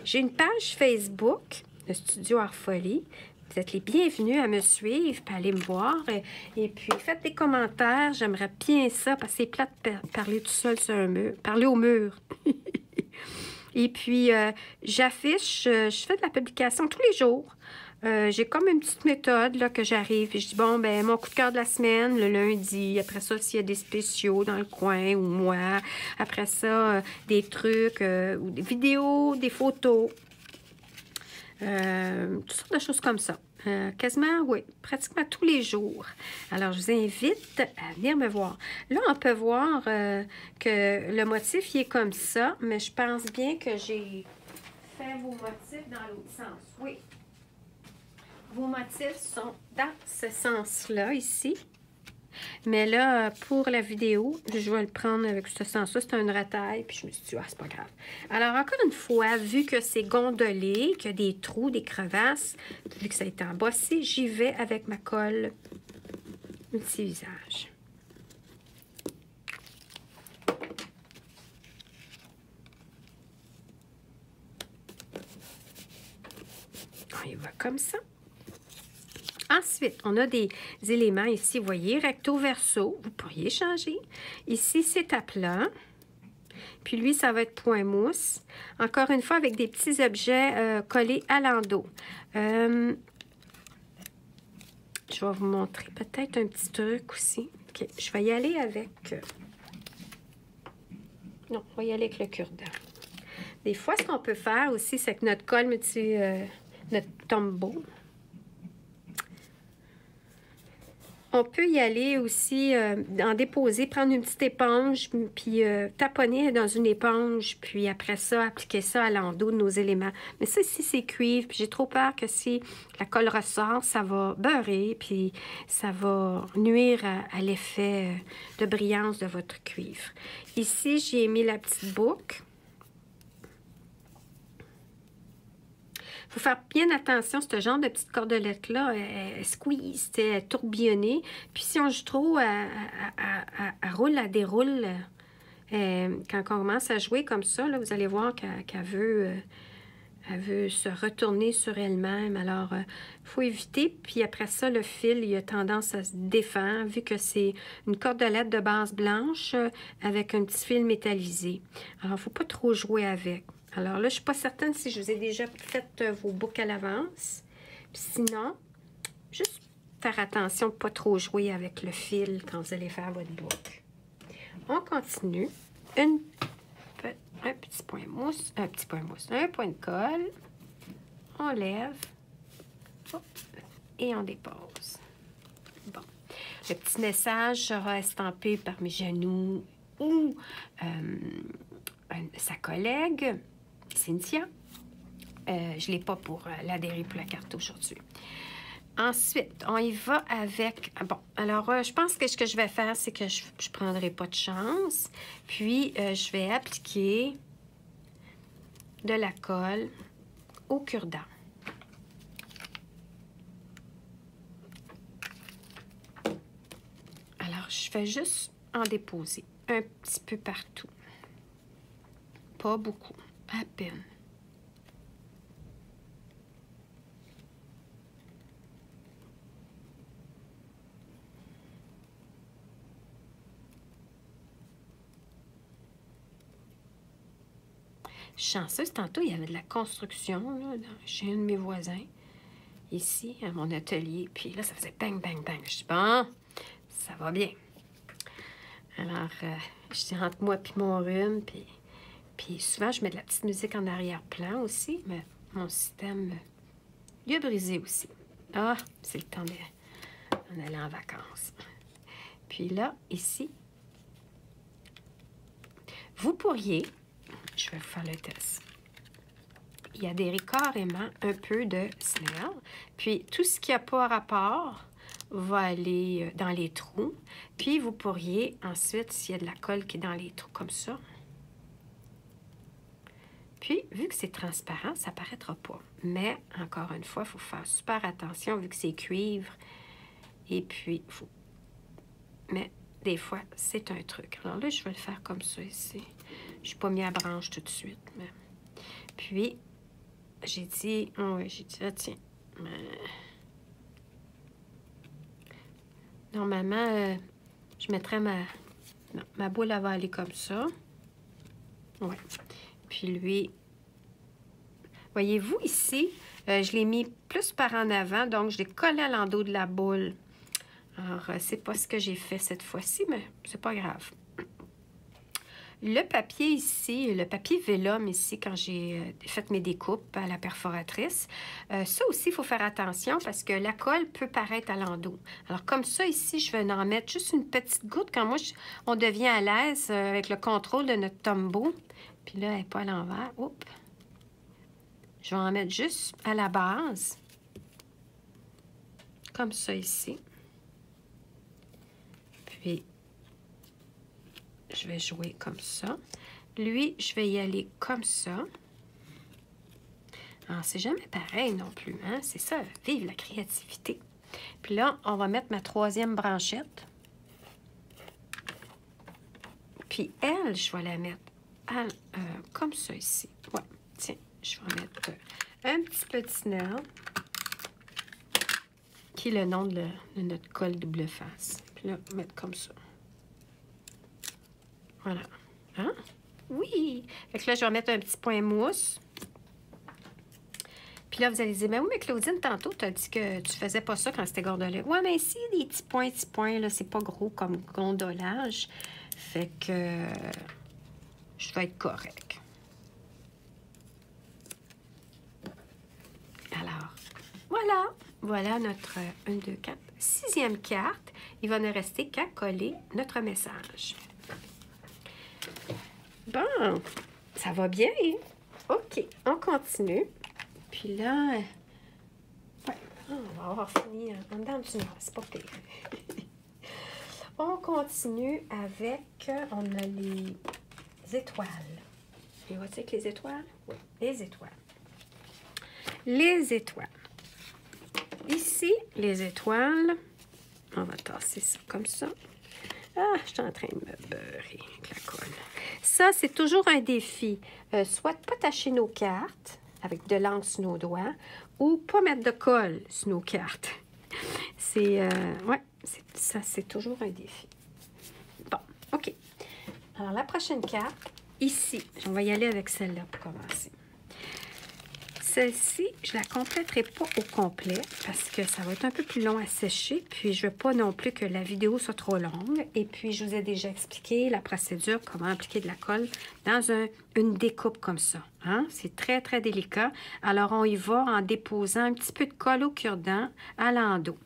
B: J'ai une page Facebook, le Studio Art-Folie. Vous êtes les bienvenus à me suivre, puis aller me voir. Et puis, faites des commentaires. J'aimerais bien ça, parce que c'est plate de parler tout seul sur un mur. Parler au mur. Et puis, j'affiche, je fais de la publication tous les jours. J'ai comme une petite méthode là, que j'arrive et je dis, bon, ben mon coup de cœur de la semaine, le lundi. Après ça, s'il y a des spéciaux dans le coin ou moi. Après ça, des trucs, ou des vidéos, des photos. Toutes sortes de choses comme ça. Quasiment, oui, pratiquement tous les jours. Alors, je vous invite à venir me voir. Là, on peut voir que le motif, il est comme ça, mais je pense bien que j'ai fait vos motifs dans l'autre sens. Oui. Vos motifs sont dans ce sens-là, ici. Mais là, pour la vidéo, je vais le prendre avec ce sens-là. C'est un retail, puis je me suis dit, ah, c'est pas grave. Alors, encore une fois, vu que c'est gondolé, qu'il y a des trous, des crevasses, vu que ça a été embossé, j'y vais avec ma colle multi-visage. On y va comme ça. Ensuite, on a des éléments ici, vous voyez, recto-verso. Vous pourriez changer. Ici, c'est à plat. Puis lui, ça va être point mousse. Encore une fois, avec des petits objets collés à l'endos. Je vais vous montrer peut-être un petit truc aussi. OK, je vais y aller avec... Non, on va y aller avec le cure-dent. Des fois, ce qu'on peut faire aussi, c'est que notre colle notre tombeau... On peut y aller aussi, en déposer, prendre une petite éponge, puis taponner dans une éponge, puis après ça, appliquer ça à l'endos de nos éléments. Mais ça, ici, c'est cuivre, puis j'ai trop peur que si la colle ressort, ça va beurrer, puis ça va nuire à l'effet de brillance de votre cuivre. Ici, j'ai mis la petite boucle. Il faut faire bien attention, ce genre de petite cordelette-là, elle squeeze, elle tourbillonnée. Puis si on joue trop, elle roule, elle déroule. Quand on commence à jouer comme ça, là, vous allez voir qu'elle veut se retourner sur elle-même. Alors, il faut éviter. Puis après ça, le fil, il a tendance à se défendre, vu que c'est une cordelette de base blanche avec un petit fil métallisé. Alors, il ne faut pas trop jouer avec. Alors là, je ne suis pas certaine si je vous ai déjà fait vos boucles à l'avance. Sinon, juste faire attention de ne pas trop jouer avec le fil quand vous allez faire votre boucle. On continue. Un petit point mousse, un point de colle. On lève. Hop, et on dépose. Bon. Le petit message sera estampé par mes genoux ou sa collègue. Cynthia. Je ne l'ai pas pour l'adhérer pour la carte aujourd'hui. Ensuite, on y va avec... Bon, alors, je pense que ce que je vais faire, c'est que je ne prendrai pas de chance. Puis, je vais appliquer de la colle au cure-dent. Alors, je fais juste en déposer un petit peu partout. Pas beaucoup, à peine. Chanceuse, tantôt, il y avait de la construction là, chez un de mes voisins, ici, à mon atelier. Puis là, ça faisait bang, bang, bang. Je dis, bon, ça va bien. Alors, je suis entre moi et mon rhume. Puis souvent, je mets de la petite musique en arrière-plan aussi, mais mon système, il a brisé aussi. Ah, c'est le temps d'en aller en vacances. Puis là, ici, vous pourriez... Je vais vous faire le test. Il adhérer carrément un peu de snail. Puis, tout ce qui n'a pas rapport va aller dans les trous. Puis, vous pourriez ensuite, s'il y a de la colle qui est dans les trous comme ça. Puis, vu que c'est transparent, ça ne paraîtra pas. Mais, encore une fois, il faut faire super attention vu que c'est cuivre. Et puis, il faut... Mais, des fois, c'est un truc. Alors là, je vais le faire comme ça ici. Je suis pas mis à branche tout de suite. Mais... Puis, j'ai dit, ah, tiens. Normalement, je mettrais ma boule, elle va aller comme ça. Ouais. Puis lui, voyez-vous ici, je l'ai mis plus par en avant, donc je l'ai collé à l'endos de la boule. Alors, c'est pas ce que j'ai fait cette fois-ci, mais c'est pas grave. Le papier ici, le papier vélum ici, quand j'ai fait mes découpes à la perforatrice, ça aussi, il faut faire attention parce que la colle peut paraître à l'endos. Alors, comme ça, ici, je vais en mettre juste une petite goutte quand moi, on devient à l'aise avec le contrôle de notre tombeau. Puis là, elle n'est pas à l'envers. Oups! Je vais en mettre juste à la base. Comme ça ici. Puis, je vais jouer comme ça. Lui, je vais y aller comme ça. Alors, c'est jamais pareil non plus, hein? C'est ça, vive la créativité. Puis là, on va mettre ma troisième branchette. Puis elle, je vais la mettre comme ça ici. Ouais, tiens, je vais mettre un petit petit qui est le nom de notre colle double face. Puis là, mettre comme ça. Voilà. Hein? Oui! Fait que là, je vais mettre un petit point mousse. Puis là, vous allez dire, ben oui, mais Claudine, tantôt, tu as dit que tu faisais pas ça quand c'était gondolé. Ouais, mais ici, des petits points, là, c'est pas gros comme gondolage. Fait que je vais être correct. Alors, voilà. Voilà notre 1, 2, 4, 6e carte. Il va ne rester qu'à coller notre message. Bon, ça va bien. OK, on continue. Puis là, ouais, on va avoir fini en dedans du noir, c'est pas pire. On continue avec, on a les étoiles. Et voici avec les étoiles? Oui, les étoiles. Les étoiles. Ici, les étoiles, on va tasser ça comme ça. Ah, je suis en train de me beurrer avec la colle. Ça, c'est toujours un défi. Soit de ne pas tacher nos cartes avec de l'encre sur nos doigts ou pas mettre de colle sur nos cartes. C'est, ouais, ça, c'est toujours un défi. Bon, OK. Alors, la prochaine carte, ici, on va y aller avec celle-là pour commencer. Celle-ci, je ne la compléterai pas au complet parce que ça va être un peu plus long à sécher. Puis, je ne veux pas non plus que la vidéo soit trop longue. Et puis, je vous ai déjà expliqué la procédure, comment appliquer de la colle dans une découpe comme ça. Hein? C'est très, très délicat. Alors, on y va en déposant un petit peu de colle au cure-dent à l'endos.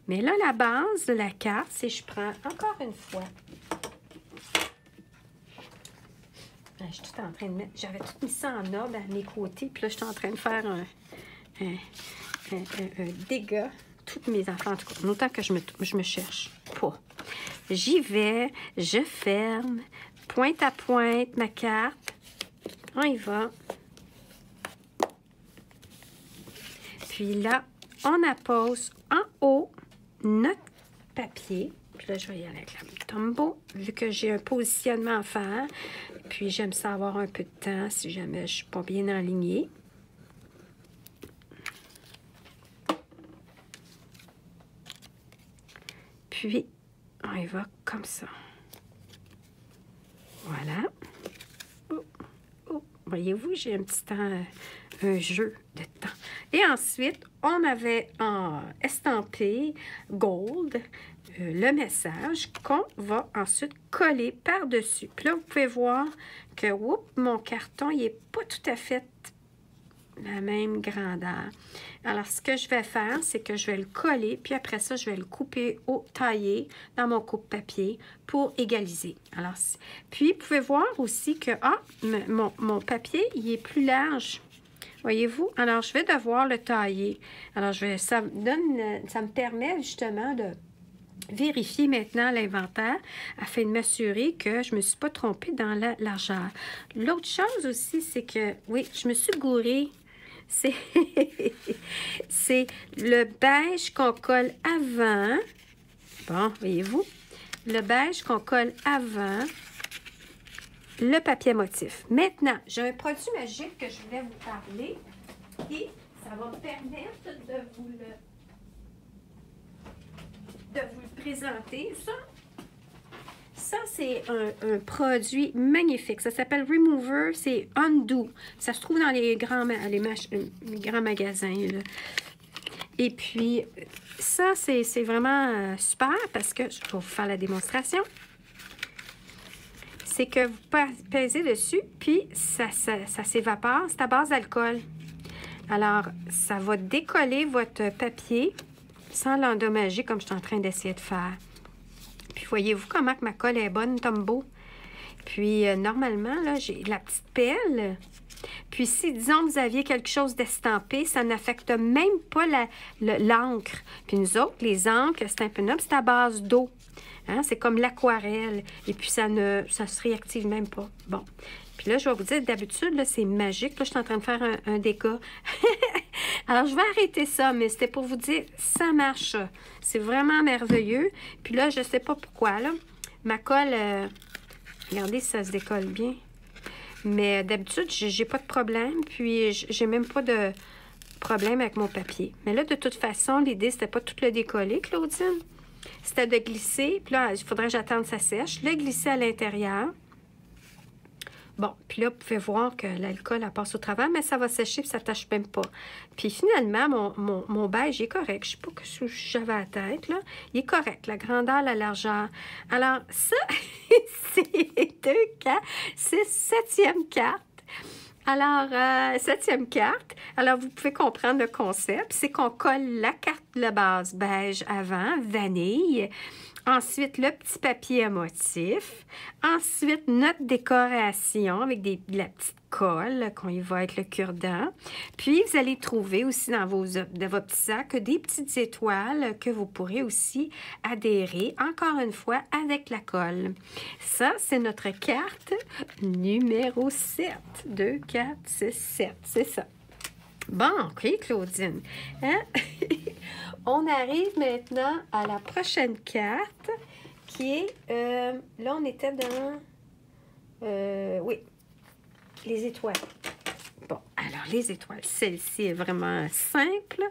B: Mais là, la base de la carte, c'est je prends encore une fois... Je suis tout en train de mettre... J'avais tout mis ça en ordre à mes côtés. Puis là, je suis en train de faire un dégât. Toutes mes enfants, en tout cas. Autant que je me cherche pas. J'y vais. Je ferme. Pointe à pointe, ma carte. On y va. Puis là, on appose en haut notre papier. Puis là, je vais y aller avec la Tombow, vu que j'ai un positionnement à faire. Puis j'aime ça avoir un peu de temps si jamais je ne suis pas bien alignée. Puis, on y va comme ça. Voilà. Oh, oh. Voyez-vous, j'ai un petit temps, un jeu de temps. Et ensuite, on avait estampé gold le message qu'on va ensuite coller par-dessus. Puis là, vous pouvez voir que mon carton, il n'est pas tout à fait la même grandeur. Alors, ce que je vais faire, c'est que je vais le coller, puis après ça, je vais le couper au taillé dans mon coupe-papier pour égaliser. Alors, puis, vous pouvez voir aussi que mon papier, il est plus large. Voyez-vous? Alors, je vais devoir le tailler. Alors, ça me permet justement de vérifier maintenant l'inventaire afin de m'assurer que je ne me suis pas trompée dans la largeur. L'autre chose aussi, c'est que, oui, je me suis gourée. C'est le beige qu'on colle avant. Bon, voyez-vous? Le beige qu'on colle avant le papier motif. Maintenant, j'ai un produit magique que je voulais vous parler et ça va me permettre de vous le présenter. Ça c'est un produit magnifique. Ça s'appelle Remover, c'est Undo. Ça se trouve dans les grands magasins, là. Et puis, ça, c'est vraiment super parce que, je vais vous faire la démonstration. C'est que vous pèsez dessus, puis ça s'évapore. C'est à base d'alcool. Alors, ça va décoller votre papier sans l'endommager comme je suis en train d'essayer de faire. Puis, voyez-vous comment que ma colle est bonne, Tombow? Puis, normalement, là, j'ai la petite pelle. Puis, si, disons, vous aviez quelque chose d'estampé, ça n'affecte même pas l'encre. Puis, nous autres, les encres, c'est un peu noble, c'est à base d'eau. Hein? C'est comme l'aquarelle. Et puis, ça se réactive même pas. Bon. Puis là, je vais vous dire, d'habitude, là, c'est magique. Là, je suis en train de faire un dégât. Alors, je vais arrêter ça, mais c'était pour vous dire, ça marche. C'est vraiment merveilleux. Puis là, je ne sais pas pourquoi, là. Ma colle, regardez si ça se décolle bien. Mais d'habitude, j'ai pas de problème. Puis, j'ai même pas de problème avec mon papier. Mais là, de toute façon, l'idée, c'était pas tout le décoller, Claudine. C'était de glisser. Puis là, il faudrait que j'attende que ça sèche. Le glisser à l'intérieur. Bon, puis là, vous pouvez voir que l'alcool, elle passe au travers, mais ça va sécher puis ça ne tâche même pas. Puis finalement, mon beige est correct. Je ne sais pas que j'avais à la tête, là. Il est correct, la grandeur, la largeur. Alors, ça, c'est 2 cartes. C'est 7e carte. Alors, 7e carte. Alors, vous pouvez comprendre le concept. C'est qu'on colle la carte de base beige avant, vanille. Ensuite, le petit papier à motif. Ensuite, notre décoration avec de la petite colle qu'on y va avec le cure-dent. Puis, vous allez trouver aussi dans votre petit sac des petites étoiles que vous pourrez aussi adhérer, encore une fois, avec la colle. Ça, c'est notre carte numéro 7. 2, 4, 6, 7. C'est ça. Bon, OK, Claudine. Hein? On arrive maintenant à la prochaine carte qui est... là, on était dans... oui, les étoiles. Bon, alors, les étoiles. Celle-ci est vraiment simple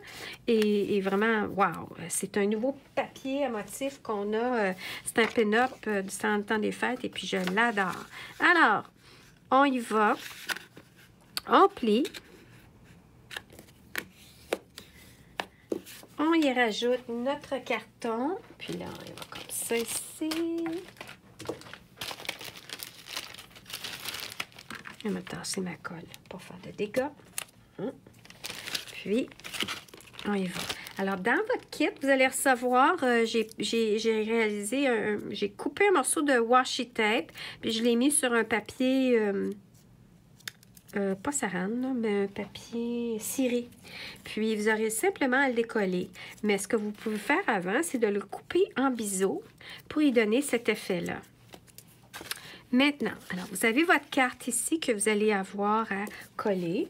B: et vraiment, wow! C'est un nouveau papier à motif qu'on a. C'est un pin-up du temps des fêtes et puis je l'adore. Alors, on y va. On plie. On y rajoute notre carton. Puis là, on y va comme ça ici. Je vais me tasser ma colle pour faire de dégâts. Puis, on y va. Alors, dans votre kit, vous allez recevoir, j'ai réalisé, j'ai coupé un morceau de washi tape, puis je l'ai mis sur un papier... pas sarane, là, mais un papier ciré. Puis, vous aurez simplement à le décoller. Mais ce que vous pouvez faire avant, c'est de le couper en biseau pour y donner cet effet-là. Maintenant, alors, vous avez votre carte ici que vous allez avoir à coller.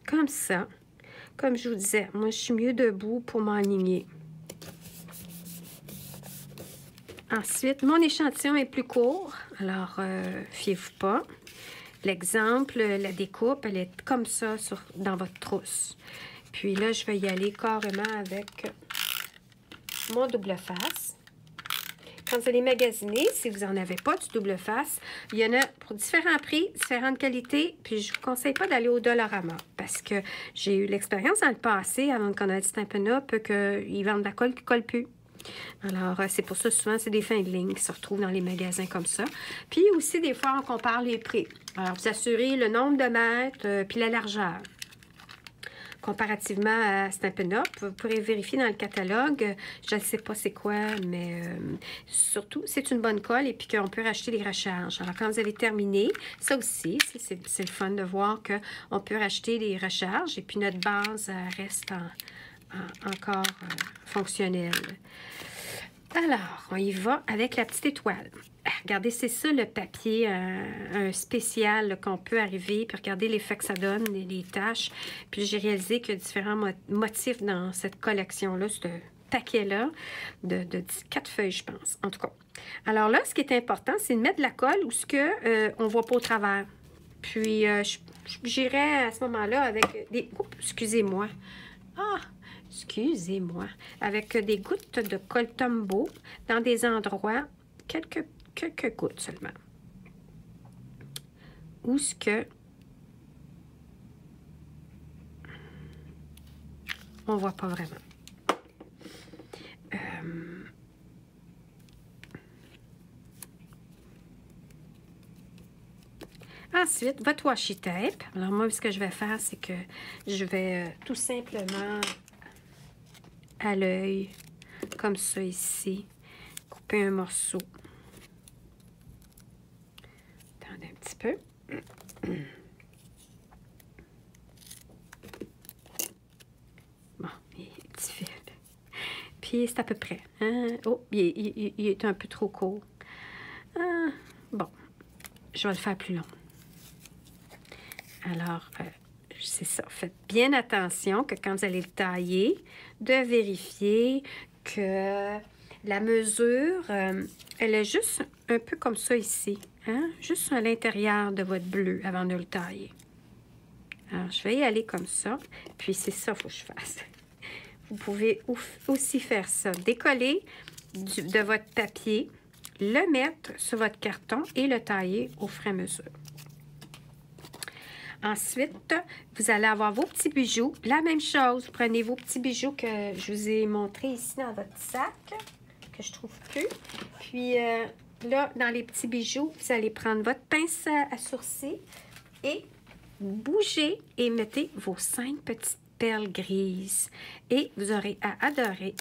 B: comme ça. Comme je vous disais, moi, je suis mieux debout pour m'aligner. Ensuite, mon échantillon est plus court, alors fiez-vous pas. L'exemple, la découpe, elle est comme ça dans votre trousse. Puis là, je vais y aller carrément avec mon double face. Quand vous allez magasiner, si vous n'en avez pas du double face, il y en a pour différents prix, différentes qualités. Puis je ne vous conseille pas d'aller au Dollarama parce que j'ai eu l'expérience dans le passé, avant de connaître Stampin' Up, qu'ils vendent de la colle qui ne colle plus. Alors, c'est pour ça, souvent, c'est des fins de ligne qui se retrouvent dans les magasins comme ça. Puis aussi, des fois, on compare les prix. Alors, vous assurez le nombre de mètres puis la largeur. Comparativement à Stampin' Up, vous pourrez vérifier dans le catalogue. Je ne sais pas c'est quoi, mais surtout, c'est une bonne colle et puis qu'on peut racheter les recharges. Alors, quand vous avez terminé, ça aussi, c'est le fun de voir qu'on peut racheter les recharges et puis notre base reste encore fonctionnelle. Alors, on y va avec la petite étoile. Regardez, c'est ça le papier, un spécial qu'on peut arriver, puis regardez l'effet que ça donne, les taches. Puis j'ai réalisé qu'il y a différents motifs dans cette collection-là, ce paquet-là, de 4 feuilles, je pense, en tout cas. Alors là, ce qui est important, c'est de mettre de la colle où on ne voit pas au travers. Puis, j'irai à ce moment-là avec des... Oups, excusez-moi. Excusez-moi. Avec des gouttes de colle Tombow dans des endroits, quelques gouttes seulement. Où ce que on voit pas vraiment. Ensuite, votre washi tape. Alors moi, ce que je vais faire, c'est que je vais tout simplement à l'œil, comme ça ici, couper un morceau. Attendez un petit peu. Bon, il est petit fil. Puis c'est à peu près. Hein? Oh, il est un peu trop court. Bon, je vais le faire plus long. Alors, c'est ça. Faites bien attention que quand vous allez le tailler, de vérifier que la mesure, elle est juste un peu comme ça ici. Hein? Juste à l'intérieur de votre bleu avant de le tailler. Alors, je vais y aller comme ça. Puis, c'est ça qu'il faut que je fasse. Vous pouvez aussi faire ça. Décoller de votre papier, le mettre sur votre carton et le tailler au fur et à mesure. Ensuite, vous allez avoir vos petits bijoux. La même chose, vous prenez vos petits bijoux que je vous ai montrés ici dans votre sac, que je trouve plus. Puis là, dans les petits bijoux, vous allez prendre votre pince à sourcils et bouger et mettez vos 5 petites perles grises. Et vous aurez à adhérer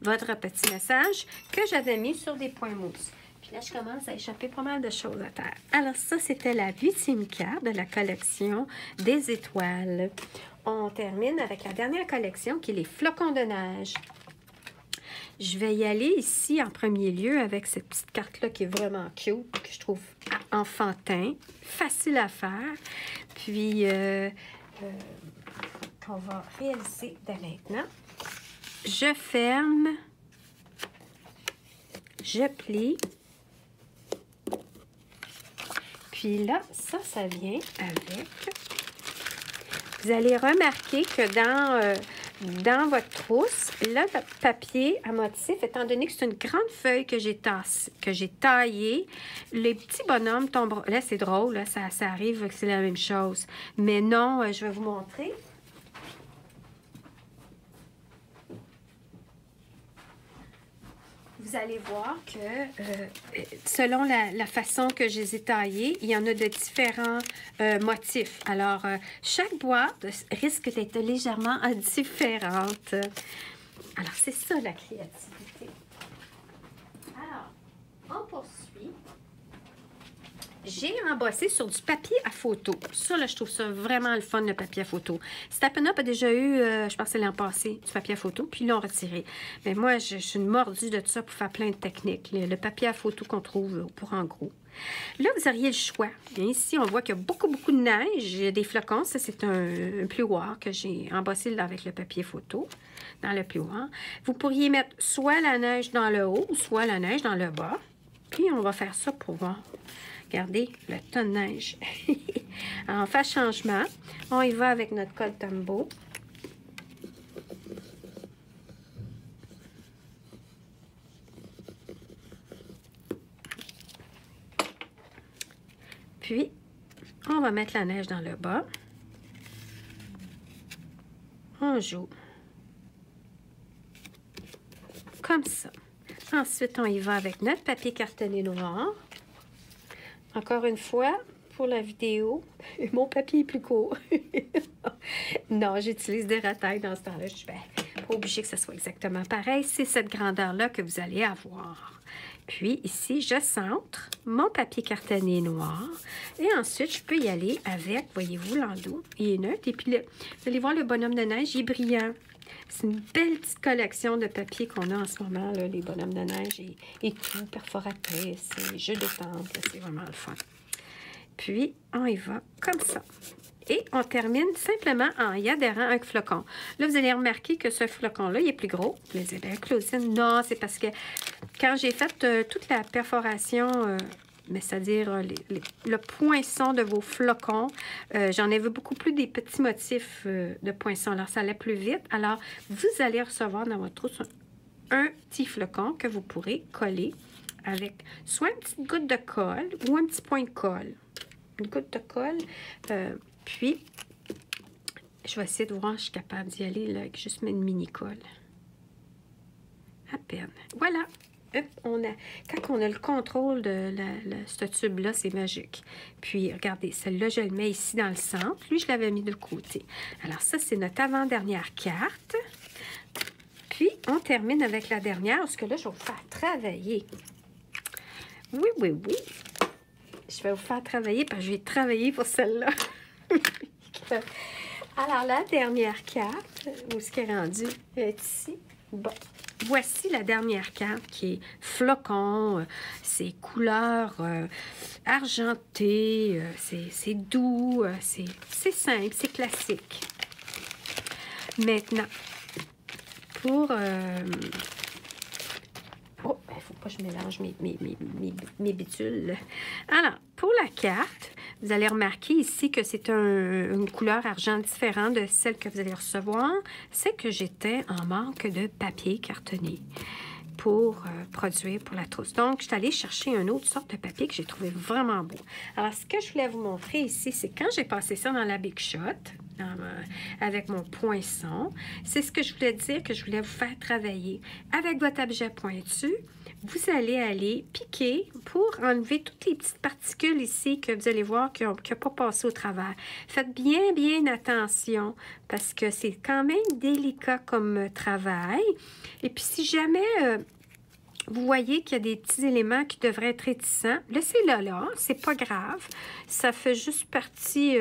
B: votre petit message que j'avais mis sur des points mousse. Là, je commence à échapper pas mal de choses à terre. Alors ça, c'était la 8e carte de la collection des étoiles. On termine avec la dernière collection qui est les flocons de neige. Je vais y aller ici en premier lieu avec cette petite carte-là qui est vraiment cute, que je trouve enfantin, facile à faire. Puis, qu'on va réaliser dès maintenant. Je ferme, je plie. Puis là, ça vient avec... Vous allez remarquer que dans votre trousse, là, le papier à motif, étant donné que c'est une grande feuille que j'ai taillée, les petits bonhommes tombent... Là, c'est drôle, là, ça arrive que c'est la même chose. Mais non, je vais vous montrer. Vous allez voir que selon la façon que je les ai taillés, il y en a de différents motifs. Alors, chaque boîte risque d'être légèrement différente. Alors, c'est ça la créativité. Alors, on poursuit. j'ai embossé sur du papier à photo. Ça, là, je trouve ça vraiment le fun, le papier à photo. Step & Up a déjà eu, je pense que c'est l'an passé, du papier à photo, puis ils l'ont retiré. Mais moi, je suis une mordue de tout ça pour faire plein de techniques. Le papier à photo qu'on trouve pour en gros. Là, vous auriez le choix. Bien, ici, on voit qu'il y a beaucoup de neige. Il y a des flocons. Ça, c'est un plioir que j'ai embossé là, avec le papier photo dans le plioir. Vous pourriez mettre soit la neige dans le haut, soit la neige dans le bas. Puis, on va faire ça pour voir. Regardez le tas de neige. Alors, on fait changement. On y va avec notre colle Tombow. Puis, on va mettre la neige dans le bas. On joue. Comme ça. Ensuite, on y va avec notre papier cartonné noir. Encore une fois, pour la vidéo, mon papier est plus court. Non, j'utilise des ratailles dans ce temps-là. Je suis pas obligée que ce soit exactement pareil. C'est cette grandeur-là que vous allez avoir. Puis ici, je centre mon papier cartonné noir. Et ensuite, je peux y aller avec, voyez-vous, l'endos. Il est neutre. Et puis, là, vous allez voir le bonhomme de neige, il est brillant. C'est une belle petite collection de papier qu'on a en ce moment, là, les bonhommes de neige et tout, perforatrices, jeux de temple. C'est vraiment le fun. Puis, on y va comme ça. Et on termine simplement en y adhérant un flocon. Là, vous allez remarquer que ce flocon-là, il est plus gros. Vous allez dire, bien, Claudine, non, c'est parce que quand j'ai fait toute la perforation, mais c'est-à-dire le poinçon de vos flocons, j'en avais beaucoup plus des petits motifs de poinçons. Alors, ça allait plus vite. Alors, vous allez recevoir dans votre trousse un petit flocon que vous pourrez coller avec soit une petite goutte de colle ou un petit point de colle. Une goutte de colle. Puis, je vais essayer de voir si je suis capable d'y aller là, avec juste une mini-colle. À peine. Voilà. Hop, quand on a le contrôle de ce tube-là, c'est magique. Puis, regardez, celle-là, je le mets ici dans le centre. Lui, je l'avais mis de côté. Alors, ça, c'est notre avant-dernière carte. Puis, on termine avec la dernière, parce que là, je vais vous faire travailler. Oui, oui, oui. Je vais vous faire travailler, parce que je vais travailler pour celle-là. Alors, la dernière carte, où est-ce qu'elle est rendue? Elle est ici. Bon, voici la dernière carte qui est flocon, c'est couleur argentée, c'est doux, c'est simple, c'est classique. Maintenant, pour... Oh, il ne faut pas que je mélange mes bitules. Alors, pour la carte, vous allez remarquer ici que c'est une couleur argent différente de celle que vous allez recevoir. C'est que j'étais en manque de papier cartonné pour produire pour la trousse. Donc, je suis allée chercher une autre sorte de papier que j'ai trouvé vraiment beau. Alors, ce que je voulais vous montrer ici, c'est quand j'ai passé ça dans la Big Shot, avec mon poinçon, c'est ce que je voulais dire, que je voulais vous faire travailler. Avec votre objet pointu, vous allez aller piquer pour enlever toutes les petites particules ici que vous allez voir qui n'ont pas passé au travers. Faites bien attention parce que c'est quand même délicat comme travail. Et puis si jamais vous voyez qu'il y a des petits éléments qui devraient être réticents, laissez-le là, c'est pas grave. Ça fait juste partie...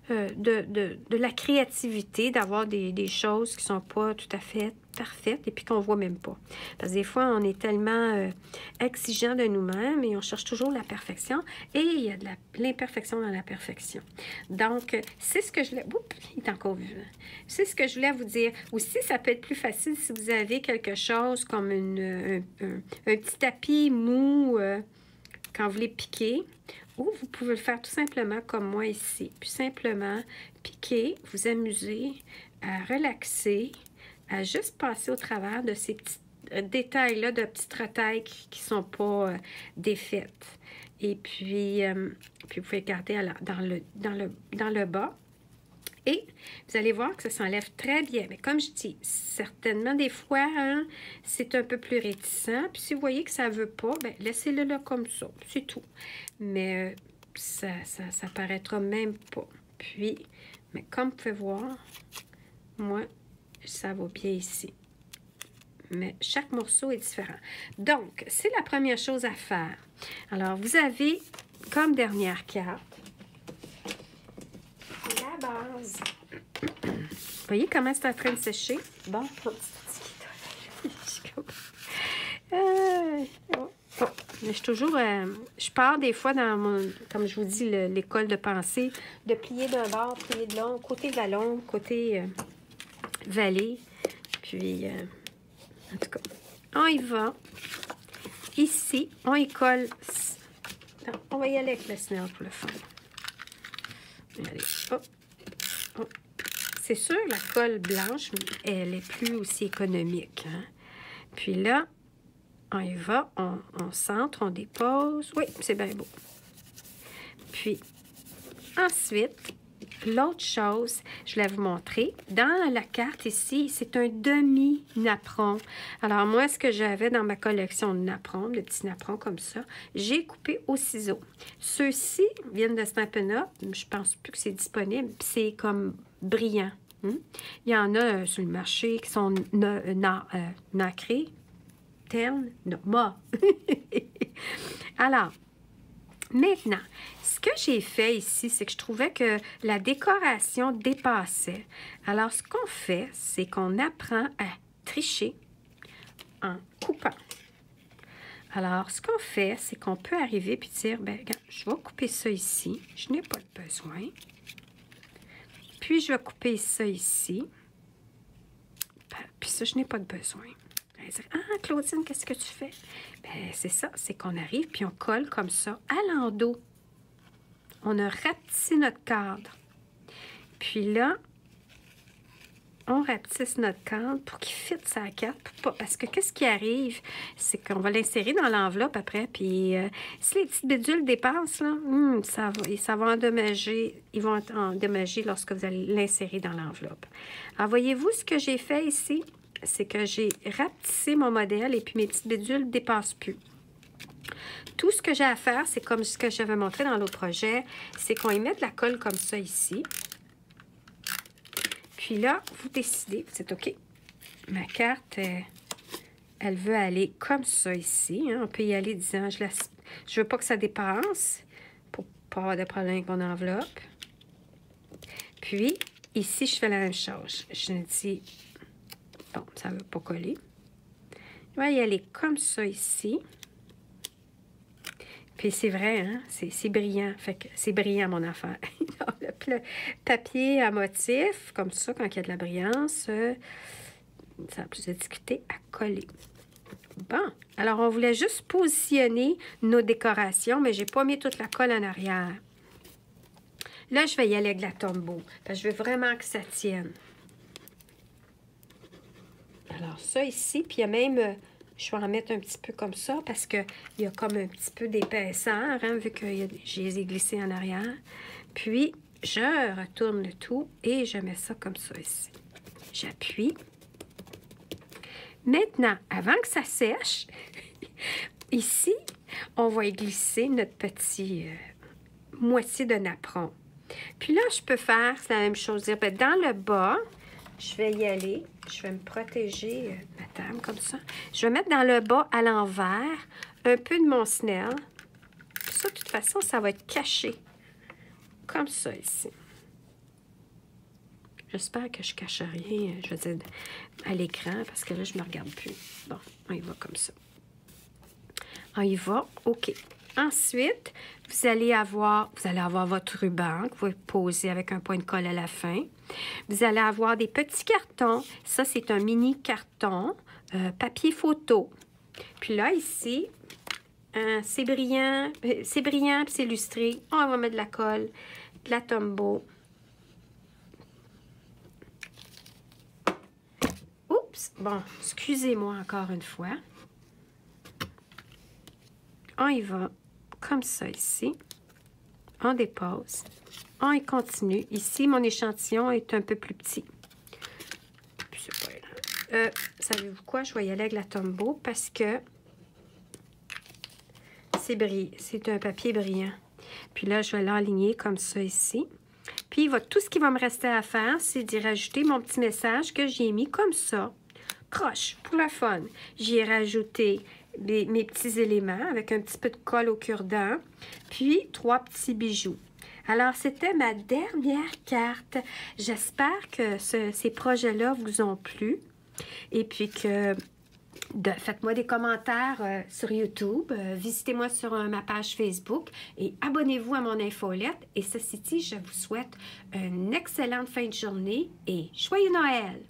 B: de la créativité, d'avoir des choses qui sont pas tout à fait parfaites et puis qu'on voit même pas. Parce que des fois, on est tellement exigeant de nous-mêmes et on cherche toujours la perfection et il y a de l'imperfection dans la perfection. Donc, c'est ce que je voulais... Oups, il est encore vivant. C'est ce que je voulais vous dire. Aussi, ça peut être plus facile si vous avez quelque chose comme un petit tapis mou quand vous les piquez. Ou vous pouvez le faire tout simplement comme moi ici. Puis simplement piquer, vous amuser, à relaxer, à juste passer au travers de ces petits détails-là, de petites retailles qui ne sont pas défaites. Et puis vous pouvez garder dans le bas. Et vous allez voir que ça s'enlève très bien. Mais comme je dis, certainement des fois, hein, c'est un peu plus réticent. Puis si vous voyez que ça ne veut pas, bien, laissez-le là comme ça. C'est tout. Mais ça paraîtra même pas. Puis, mais comme vous pouvez voir, moi, ça va bien ici. Mais chaque morceau est différent. Donc, c'est la première chose à faire. Alors, vous avez comme dernière carte, la base. Vous voyez comment c'est en train de sécher? Bon, mais je suis toujours... je pars des fois dans mon... Comme je vous dis, l'école de pensée, de plier d'un bord, plier de l'autre, côté vallon, côté vallée. Puis, en tout cas, on y va. Ici, on y colle... Non, on va y aller avec le snell pour le fun. Allez, hop, hop. C'est sûr, la colle blanche, elle est plus aussi économique. Hein? Puis là, on y va, on centre, on dépose. Oui, c'est bien beau. Puis, ensuite, l'autre chose, je vais vous montrer. Dans la carte ici, c'est un demi-napperon. Alors, moi, ce que j'avais dans ma collection de napperons, de petits napperons comme ça, j'ai coupé au ciseau. Ceux-ci viennent de Stampin' Up. Je pense plus que c'est disponible. C'est comme brillant. Il y en a sur le marché qui sont nacrés. Terne, non, ma. Alors, maintenant, ce que j'ai fait ici, c'est que je trouvais que la décoration dépassait. Alors, ce qu'on fait, c'est qu'on apprend à tricher en coupant. Alors, ce qu'on fait, c'est qu'on peut arriver puis dire, ben, regarde, je vais couper ça ici. Je n'ai pas de besoin. Puis, je vais couper ça ici. Puis ça, je n'ai pas de besoin. Ah, Claudine, qu'est-ce que tu fais? Bien, c'est ça, c'est qu'on arrive puis on colle comme ça à l'endos. On a rapetissé notre cadre. Puis là, on rapetisse notre cadre pour qu'il fitte sa carte. Parce que qu'est-ce qui arrive? C'est qu'on va l'insérer dans l'enveloppe après. Puis si les petites bidules dépassent, là, ça va endommager. Ils vont être endommagés lorsque vous allez l'insérer dans l'enveloppe. Alors, voyez-vous ce que j'ai fait ici? C'est que j'ai rapetissé mon modèle et puis mes petites bidules ne dépassent plus. Tout ce que j'ai à faire, c'est comme ce que j'avais montré dans l'autre projet, c'est qu'on y met de la colle comme ça ici. Puis là, vous décidez, c'est OK. Ma carte, elle veut aller comme ça ici. Hein. On peut y aller disant, je veux pas que ça dépasse pour pas avoir de problème avec mon enveloppe. Puis, ici, je fais la même chose. Je me dis... Bon, ça ne veut pas coller. Je vais y aller comme ça ici. Puis c'est vrai, hein? C'est brillant. Fait que c'est brillant, mon affaire. Le papier à motif, comme ça, quand il y a de la brillance, ça a plus de difficulté à coller. Bon, alors on voulait juste positionner nos décorations, mais j'ai pas mis toute la colle en arrière. Là, je vais y aller avec la Tombow, parce que je veux vraiment que ça tienne. Alors, ça ici, puis il y a même, je vais en mettre un petit peu comme ça parce qu'il y a comme un petit peu d'épaisseur, hein, vu que je les ai glissés en arrière. Puis, je retourne le tout et je mets ça comme ça ici. J'appuie. Maintenant, avant que ça sèche, ici, on va y glisser notre petit moitié de napperon. Puis là, je peux faire la même chose. Dire, bien, dans le bas, je vais y aller. Je vais me protéger ma table comme ça. Je vais mettre dans le bas à l'envers un peu de mon snell. Ça, de toute façon, ça va être caché. Comme ça ici. J'espère que je ne cache rien, je veux dire, à l'écran, parce que là, je ne me regarde plus. Bon, on y va comme ça. On y va, OK. Ensuite, vous allez avoir votre ruban que vous pouvez poser avec un point de colle à la fin. Vous allez avoir des petits cartons. Ça, c'est un mini carton, papier photo. Puis là, ici, c'est brillant, puis c'est illustré. On va mettre de la colle, de la Tombow. Oups! Bon, excusez-moi encore une fois. On y va comme ça ici. On dépose. On y continue. Ici, mon échantillon est un peu plus petit. Savez-vous quoi? Je vais y aller avec la Tombow parce que c'est un papier brillant. Puis là, je vais l'enligner comme ça ici. Puis, tout ce qui va me rester à faire, c'est d'y rajouter mon petit message que j'ai mis comme ça. Croche, pour le fun. J'y ai rajouté mes petits éléments avec un petit peu de colle au cure-dent, puis 3 petits bijoux. Alors, c'était ma dernière carte. J'espère que ces projets-là vous ont plu et puis que faites-moi des commentaires sur YouTube, visitez-moi sur ma page Facebook et abonnez-vous à mon infolette. Et ceci dit, je vous souhaite une excellente fin de journée et joyeux Noël!